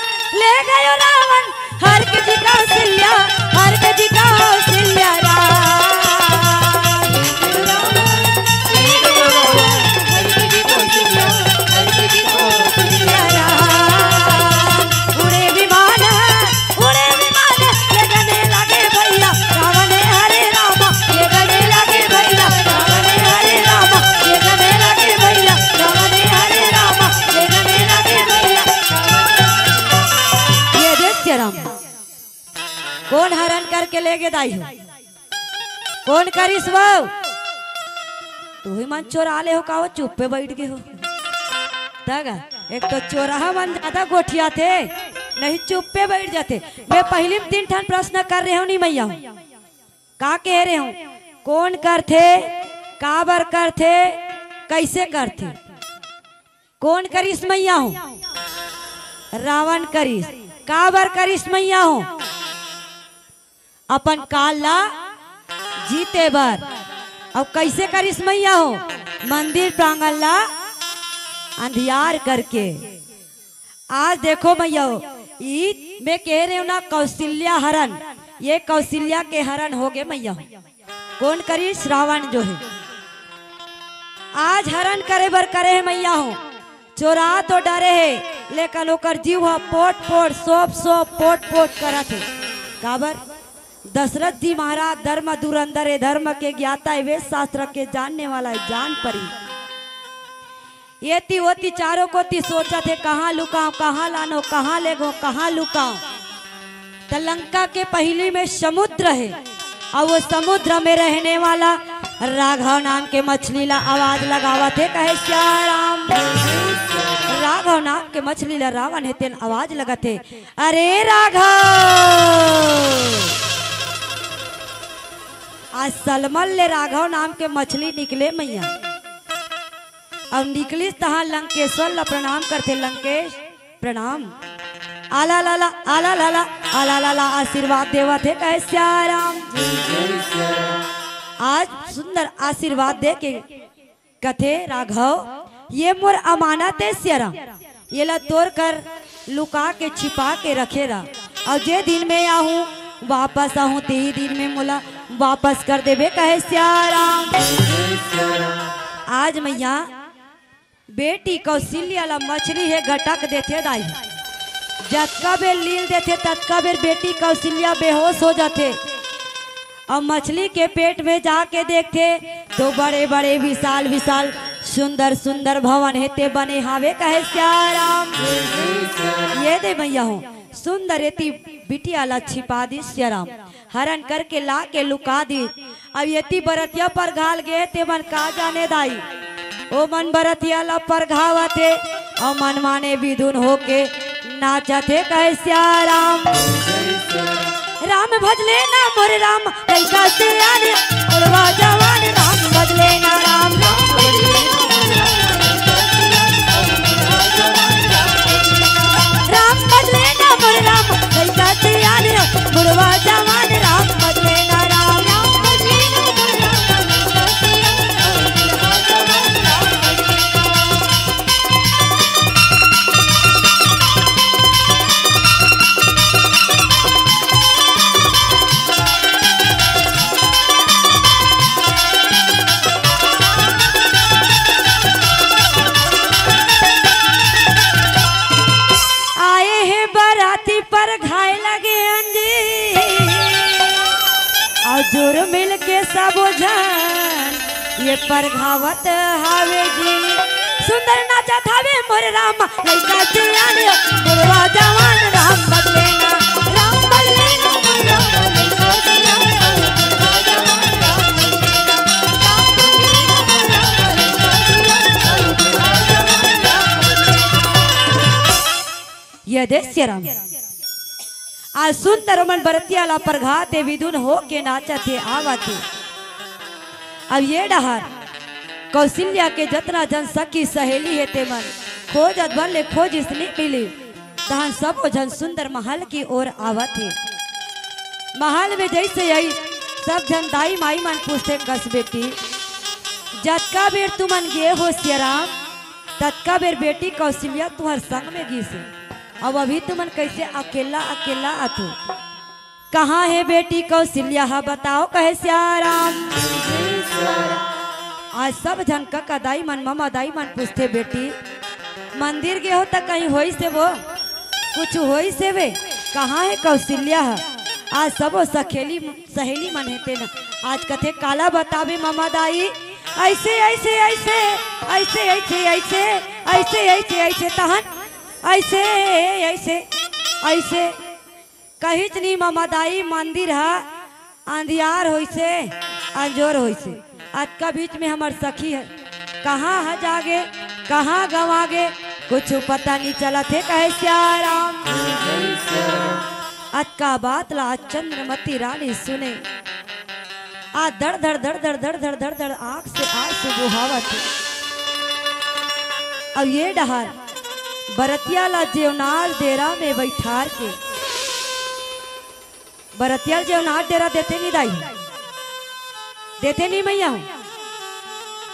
हर के जी कौशल्या हर के जी कौशल्या कौन हरण करके ले गए दाई हो कौन करिस वो तू ही मन चोरा ले हो का वो चुप पे बैठ गए हो तगा एक तो चोराहा मन ज्यादा गोठिया थे नहीं चुप पे बैठ जाते मैं पहली 3 ठन प्रश्न कर रहे हूँ नहीं मैया का कह रहे हूँ कौन करते काबर करते कैसे करते कौन करिस मैया हूँ रावण करिस काबर करिस मैया हूँ अपन काल ला जीते बर अब कैसे करिस मैया हो मंदिर प्रांगण ला अंधियार करके आज देखो मैया हो मैं कह रही हूँ ना कौशल्या हरण ये कौशल्या के हरण हो गए मैया कौन करिस रावण जो है आज हरण करे बर करे है मैया हो चोरा तो डरे है लेकिन ओकर जीव पोट पोट सोप पोट पोट करत है काबर दशरथ जी महाराज धर्म धुरंधर है धर्म के ज्ञाता है वेद शास्त्र के जानने वाला है जान परी ये होती चारों को सोचा थे कहाँ लुकाऊं कहाँ लानो कहाँ ले गो कहाँ लुकाऊं तो लंका के पहली में समुद्र है और वो समुद्र में रहने वाला राघव नाम के मछली ला आवाज लगावा थे कहे श्याराम राघव नाम के मछली ला रावण है तेन आवाज लगाते अरे राघव आज सलमल ले राघव नाम के मछली निकले मैया अब निकली तहा लंकेश्वर ला प्रणाम करते लंकेश प्रणाम आला लाला आला लाला आला लाला आशीर्वाद देवा थे कहे श्याराम आज सुंदर आशीर्वाद दे के कथे राघव ये मोर अमानत है श्याराम ये ला तोड़ कर लुका के छिपा के रखेरा और जे दिन में आहूँ वापस आहूँ ते ही दिन में मोला वापस कर देवे कहे श्याराम आज मैया बेटी कौशल्या ला मछली है घटक देते दाई जतका बेर लील देते ततका बेर बेटी कौशल्या बेहोश हो जाते और मछली के पेट में जाके देखते तो बड़े बड़े विशाल विशाल सुंदर सुंदर भवन हेते बने हावे कहे श्याराम ये दे मैया हो सुंदर एती बिटिया ला छिपा दी श्याराम हरण करके ला के लुका दी अब यति बरतिया पर घाल गए ते मन का जाने दाई ओ मन बरतिया ला पर घावते और मन माने विधुन होके नाचते कहे श्याराम राम भजले ना मोरे राम कैसा से आने उड़वा जवान राम भजले ना राम राम भजले ना मोरे राम कैसा से आने उड़वा जवान राम भजले ना राम आजुर मिल के सब जन ये परघावत हावे जी सुंदर नाचत हावे मोर राम लइका जियान बुढ़वा जवान राम बदले ना राम बदले ना ये देस्य राम आज सुंदर मन बरतियाला परघाते विदुन हो के नाचते आवते। अब ये डहर कौशल्या के जतना जन सखी सहेली है ते मन खोजत भले खोज इसलिए मिली तहन सब जन सुंदर महल की ओर आवत है। महल में जैसे आई सब जन दाई माई मन पूछते कस बेटी जतका बेर तुमन गे हो सियाराम ततका बेर बेटी कौशल्या तुम्हार संग में गी से अब अभी तुमन कैसे अकेला अकेला अतु कहाँ है बेटी कौशल्या बताओ कहे सियाराम। आज सब जन कका दाई मन मामा दाई मन पूछते बेटी मंदिर गए हो तक कहीं होई से वो कुछ होई से वे कहाँ है कौशल्या आज सब सहेली सहेली मन हेते न आज कथे काला बतावे मामा दाई ऐसे ऐसे ऐसे ऐसे ऐसे ऐसे ऐसे ऐसे ऐसे तहन ऐसे ऐसे ऐसे कहीं नहीं मामा दाई मंदिर है अंधियार होई से अंजोर होई से आज का बीच में हमार सखी है कहाँ है जागे कहाँ गवागे कुछ पता नहीं चला थे कहे सियाराम। आज का बात ला चंद्रमती रानी सुने आज धड़ धड़ धड़ धड़ धड़ धड़ धड़ धड़ आँख से आंसू बुहावत। अब ये डहार बरतियाला जेवनार डेरा में बैठार के बरतिया जेवनार डेरा देते नहीं दाई देते नहीं मैया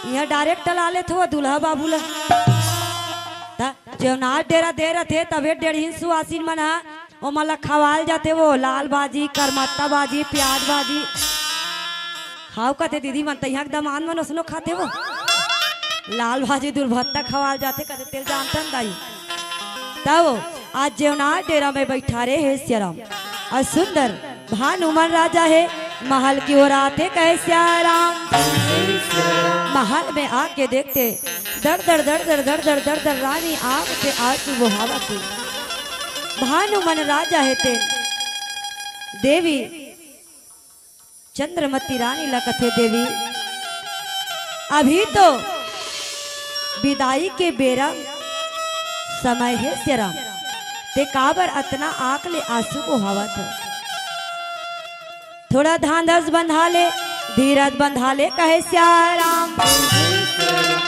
यहाँ डायरेक्ट ला ले थो दूल्हा बाबू ला जेवनार डेरा दे रहे थे तबे 1.5 सुहासिन मन है वो मतलब खवाल जाते वो लाल बाजी करमत्ता बाजी प्याज बाजी खाओ कहते दीदी मन तो यहाँ दमान मन उसनो खाते वो लाल भाजी दुर्भत्ता खवाल जाते कहते तेल जानता दाई तब आज जेवनार डेरा में बैठा रहे है सियाराम और सुंदर भानुमन राजा है महल की ओर आते कहे सियाराम। महल में आके देखते दर दर दर दर दर दर दर दर रानी आग से आंसू बहावत थी। भानुमन राजा है ते देवी चंद्रमती रानी लकथे देवी अभी तो विदाई के बेरा समय है सियाराम ते काबर अतना आंख ले आंसू बहावत है थोड़ा धांधस बंधा ले धीरज बंधा ले कहे सियाराम।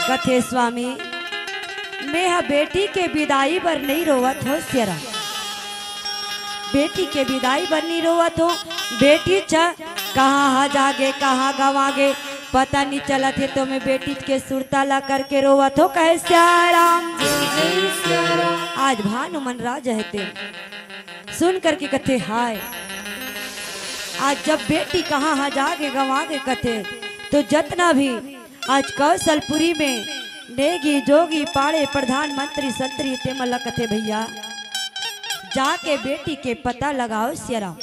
कथे स्वामी मैं बेटी के विदाई पर नहीं रोवत हो सियाराम बेटी के विदाई पर नहीं रोवत हो बेटी कहाँ जागे कहाँ गवागे पता नहीं चला थे तो मैं बेटी के सुरता ला करके रोवत हो कहे सियाराम। आज भानुमन राज रहते सुन करके कथे हाय आज जब बेटी कहाँ जागे गवागे कथे तो जतना भी आज कौशलपुरी में नेगी जोगी पाड़े प्रधानमंत्री संतरी तेमल कथे भैया जाके बेटी के पता लगाओ सियाराम।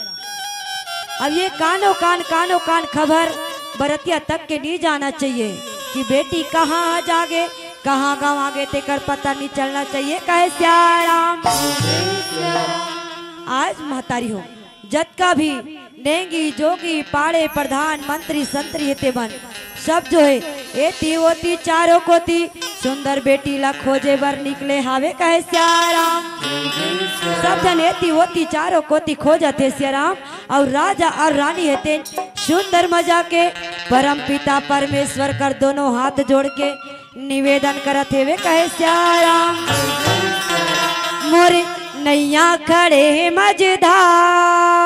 अब ये कानो कान खबर बरतिया तक के नहीं जाना चाहिए कि बेटी कहाँ जागे कहाँ गवागे तेकर पता नहीं चलना चाहिए कहे सियाराम। आज महतारी हो जत का भी नेंगी जोगी पाड़े प्रधानमंत्री संतरी ते बन सब जो है एती ओती चारों कोती सुंदर बेटी ला खोजे बर निकले हावे कहे सियाराम। सब जन एती ओती चारों कोती खोजते सियाराम और राजा और रानी हेते सुंदर मजा के परम पिता परमेश्वर कर दोनों हाथ जोड़ के निवेदन करत हेवे कहे सियाराम। मोरे नैया खड़े मजेदार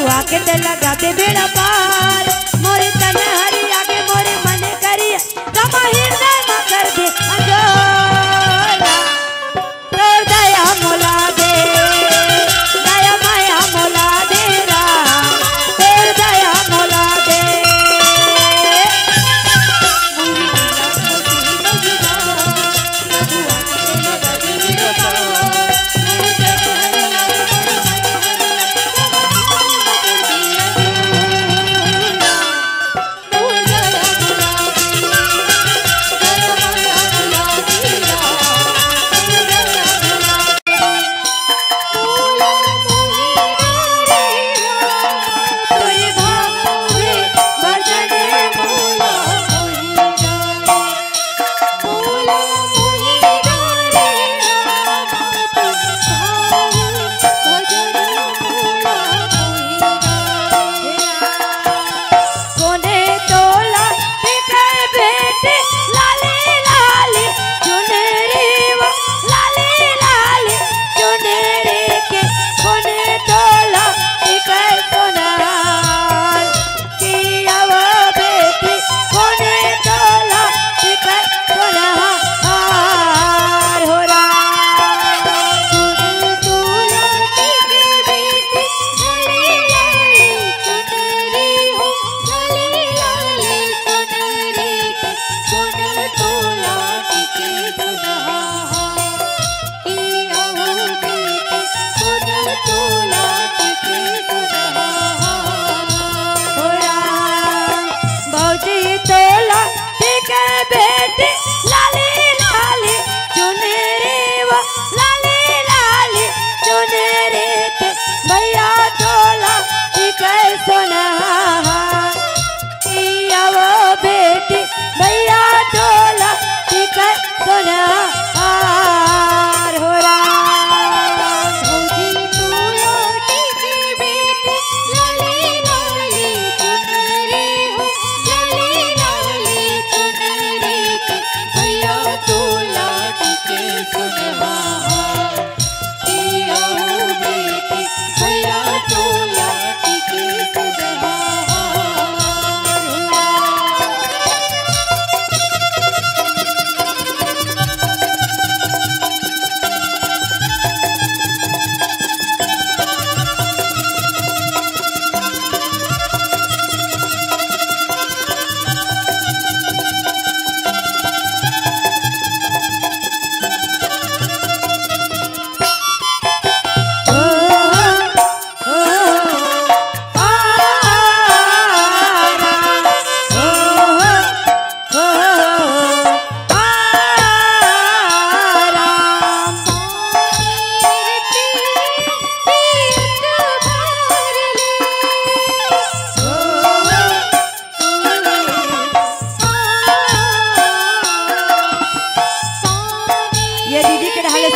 बबुआ के ते लगा दे बेड़ा पार मोरे तन हरी आगे मोरे मन करी रमा हृदय में कर दे अंजोला तोर दया मोला दे दया माया मोला दे राम तोर दया मोला दे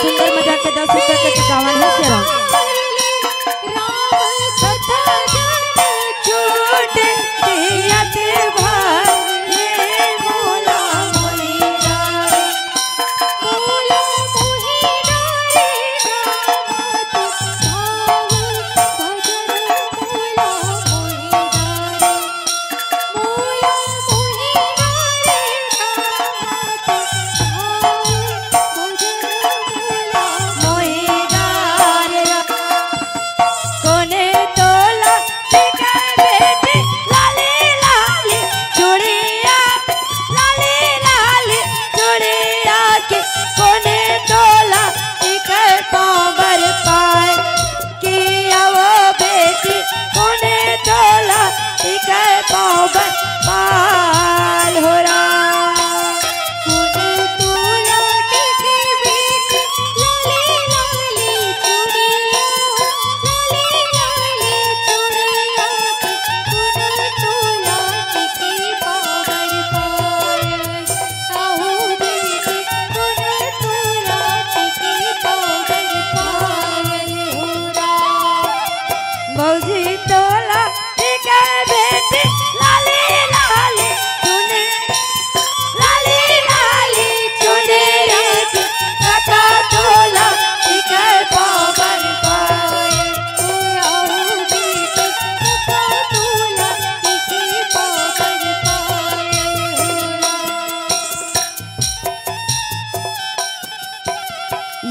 सुंदर मजा के 10 रुपए के चुकावन है से राम कथा छूट दियत भले मोला मोहिरा मोला मोहिरा रे रामत भाव भजन मोला मोहिरा मोला मोहिरा रे रामत भाव भजन मोहिरा रे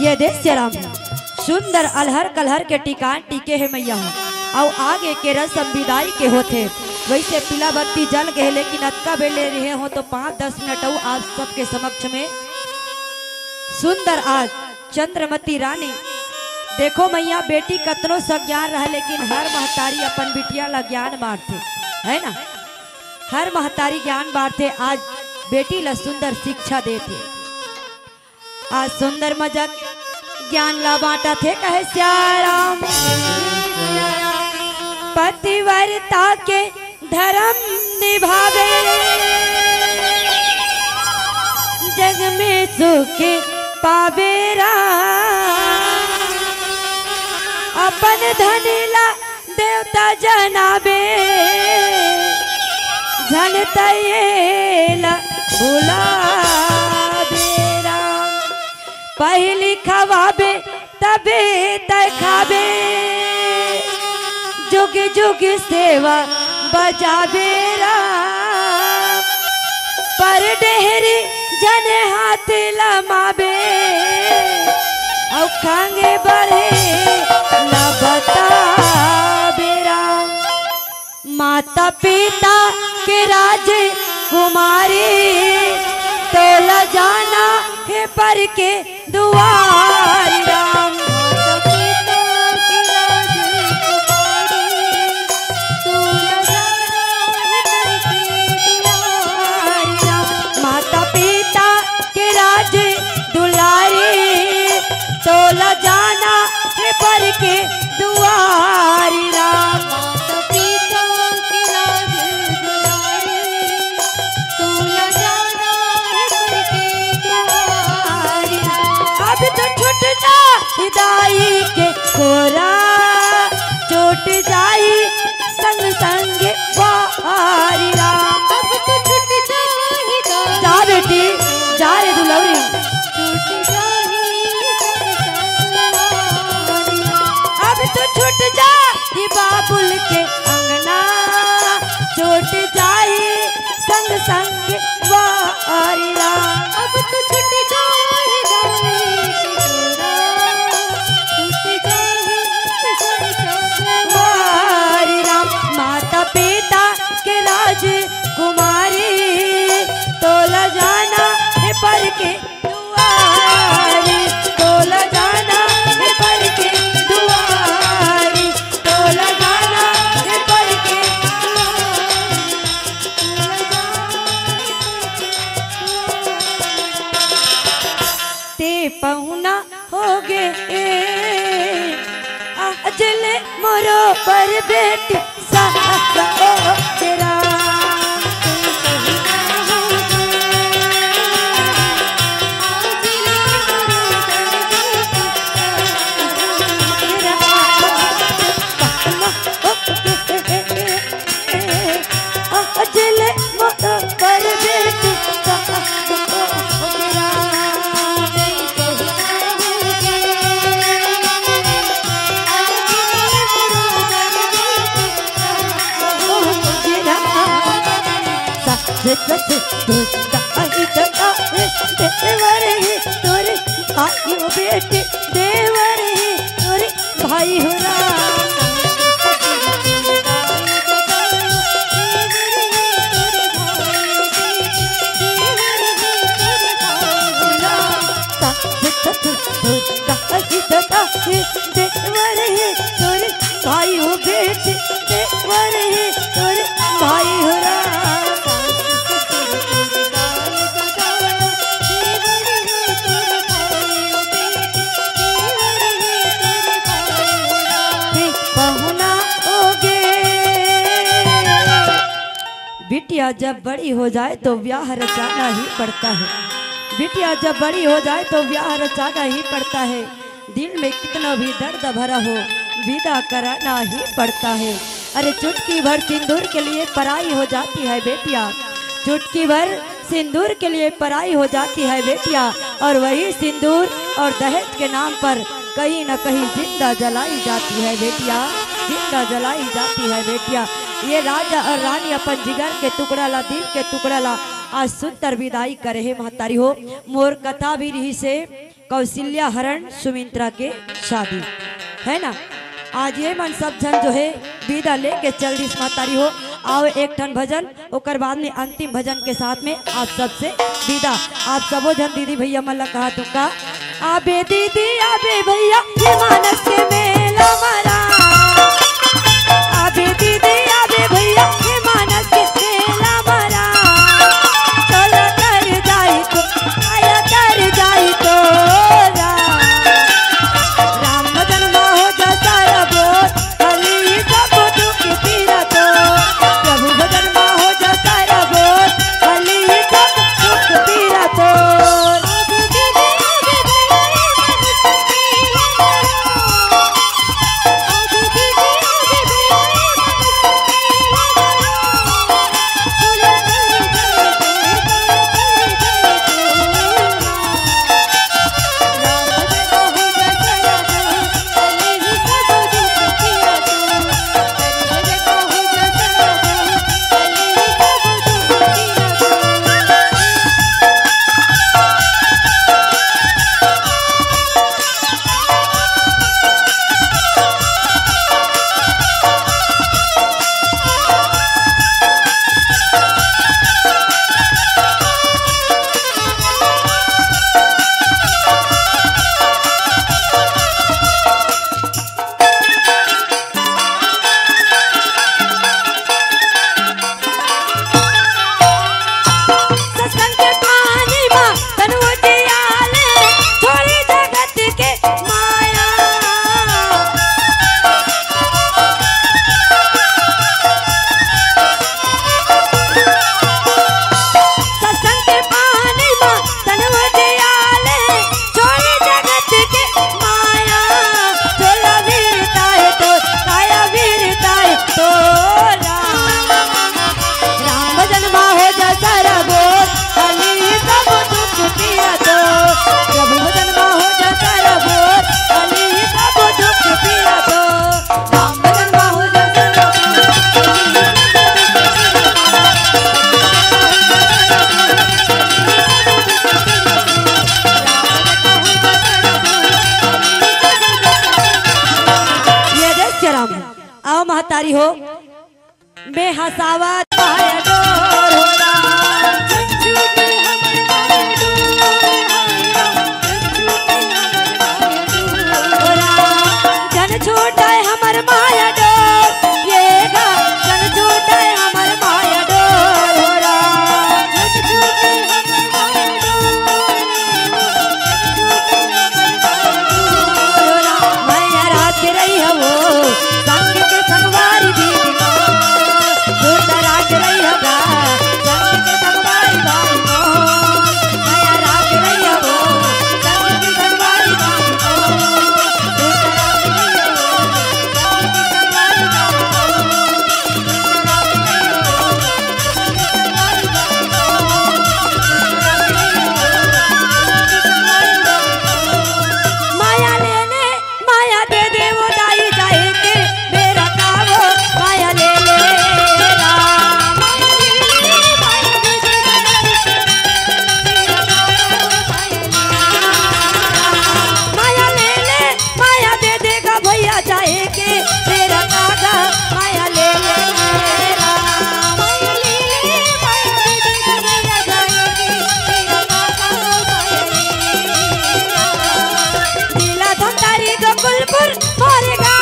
ये देश से राम सुंदर अलहर कलहर के टिकान टीके है मैया और आगे के रस्म विदाई के होते वैसे पीला बत्ती जल गए लेकिन अतका बेल ले रहे हो तो 5-10 मिनट आप सबके समक्ष में सुंदर आज चंद्रमती रानी देखो मैया बेटी कतनो सज्ञान रहा लेकिन हर महतारी अपन बिटिया ला ज्ञान बांटते है ना। हर महतारी ज्ञान बांटते आज बेटी ला सुंदर शिक्षा देते। आज सुंदर मजक ज्ञान ला बांटा थे कहे श्याराम पतिव्रता के धर्म निभावे जग में सुख पावे राम अपन धनीला देवता जनाबे झनतयेला बुलावे राम पहली खवाबे तबे तय खाबे जुग जुग सेवा बजावे राम पर डेहरी जन हाथ लमाबे और खांगे बढ़े न बतावे राम माता पिता के राज कुमारी तो ल जाना है पर के दुआर राम माता पिता के राज दुलारी तो ल जाना है पर के दुआरी राम अब तो छूट जा हिदाई के कोरा चोट जाई संग संग बारी राम अब तो छूट जा हिदाई जा बेटी जा रे दुलौरी अब तो छूट जा ही बाबुल के अंगना चोट जाई संग संग बारी राम अब तो छूट जा माता पिता के राज कुमारी तो ल जाना है पर के दुआरी तो ल जाना है पर के दुआरी तो ल जाना है पर के ते पहुना हो गे अजले मोरो पर बेटी तेरा अजले मोरो पर बेटी देवर है तोरे भाई हो बेटे देवर है तोरे भाई हो देवर है तोरे भाई हो बेटे देवर है तोरे भाई हो बिटिया जब बड़ी हो जाए तो ब्याह रचाना ही पड़ता है। बिटिया जब बड़ी हो जाए तो ब्याह रचाना ही पड़ता है। दिल में कितना भी दर्द भरा हो विदा कराना ही पड़ता है। अरे चुटकी भर सिंदूर के लिए पराई हो जाती है बेटिया, चुटकी भर सिंदूर के लिए पराई हो जाती है बेटिया। और वही सिंदूर और दहेज के नाम पर कहीं न कहीं जिंदा जलाई जाती है बेटिया, जिंदा जलाई जाती है बेटिया। ये राजा और रानी अपन जिगर के टुकड़ा ला, दिल के टुकड़ा ला आज सुंदर विदाई करे है महतारी हो। मोर कथा भी रही से कौशल्या हरण सुमित्रा के शादी है ना। आज ये मन सब जन जो है विदा लेके चल दी महतारी हो। आओ एक ठन भजन ओकर बाद में अंतिम भजन के साथ में आप सबसे विदा। आप सबो जन दीदी भैया मल्ला कहा तुमका आबे दीदी आबे भैया ये मानस के मेला मरा। आबे दीदी आबे भैया ये मानस के मेला मरा। चलो तर जाई तो आया तर जाई तो राम भजन हो जसारा बोल हली सब दुख पीरा तो। प्रभु भजन हो जसारा बोल हली सब दुख पीरा तो। आओ महतारी हो मैं हसावत पाया डोर हो जन छूटा हमर माया डोर ये गा जन छूटा हमर माया डोर हो मैया रात रही है वो संग के संगवारी दीदी दूर दराज रही होगा संग के संगवारी भाई मोहन। मैया रात रही है वो संग के संगवारी भाई मोहन। दूर दराज रही है वो संग के संगवारी भाई मोहन। दूर दराज रही है वो संग के संगवारी भाई मोहन। दूर दराज रही है वो संग के संगवारी भाई मोहन। माया लेने माया दे दे वो दाई जाए के मेरा कावो माया ले ले राम। माया ले ले माया दे देगा भैया जाए के मेरा काका माया ले ले राम। माया ले ले माया दे देगा भैया जाए के मेरा काका माया ले ले राम। दिला धंधारी गोकुलपुर मोरेगा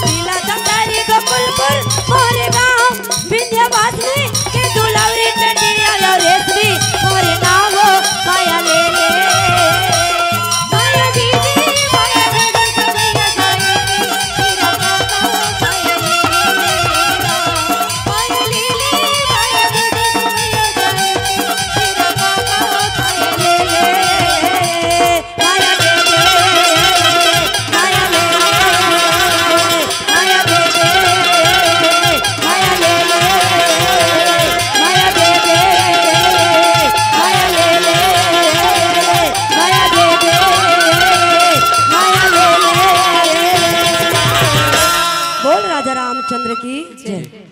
दिला धंधारी गोकुलपुर मोरेगा विंध्यवासिनी के दुलावरी टंडिया रेशमी मोरे नाम हो माया ले ले। माया दीदी माया दे दे भैया जाएगी मेरा काका माया ले ले माया ले ले माया दे दे भैया जाएगी मेरा काका माया ले ले माया दे दे माया ले ले माया दे दे माया ले ले माया दे दे माया ले ले माया दे दे माया ले ले। बोल राजा रामचंद्र की जय।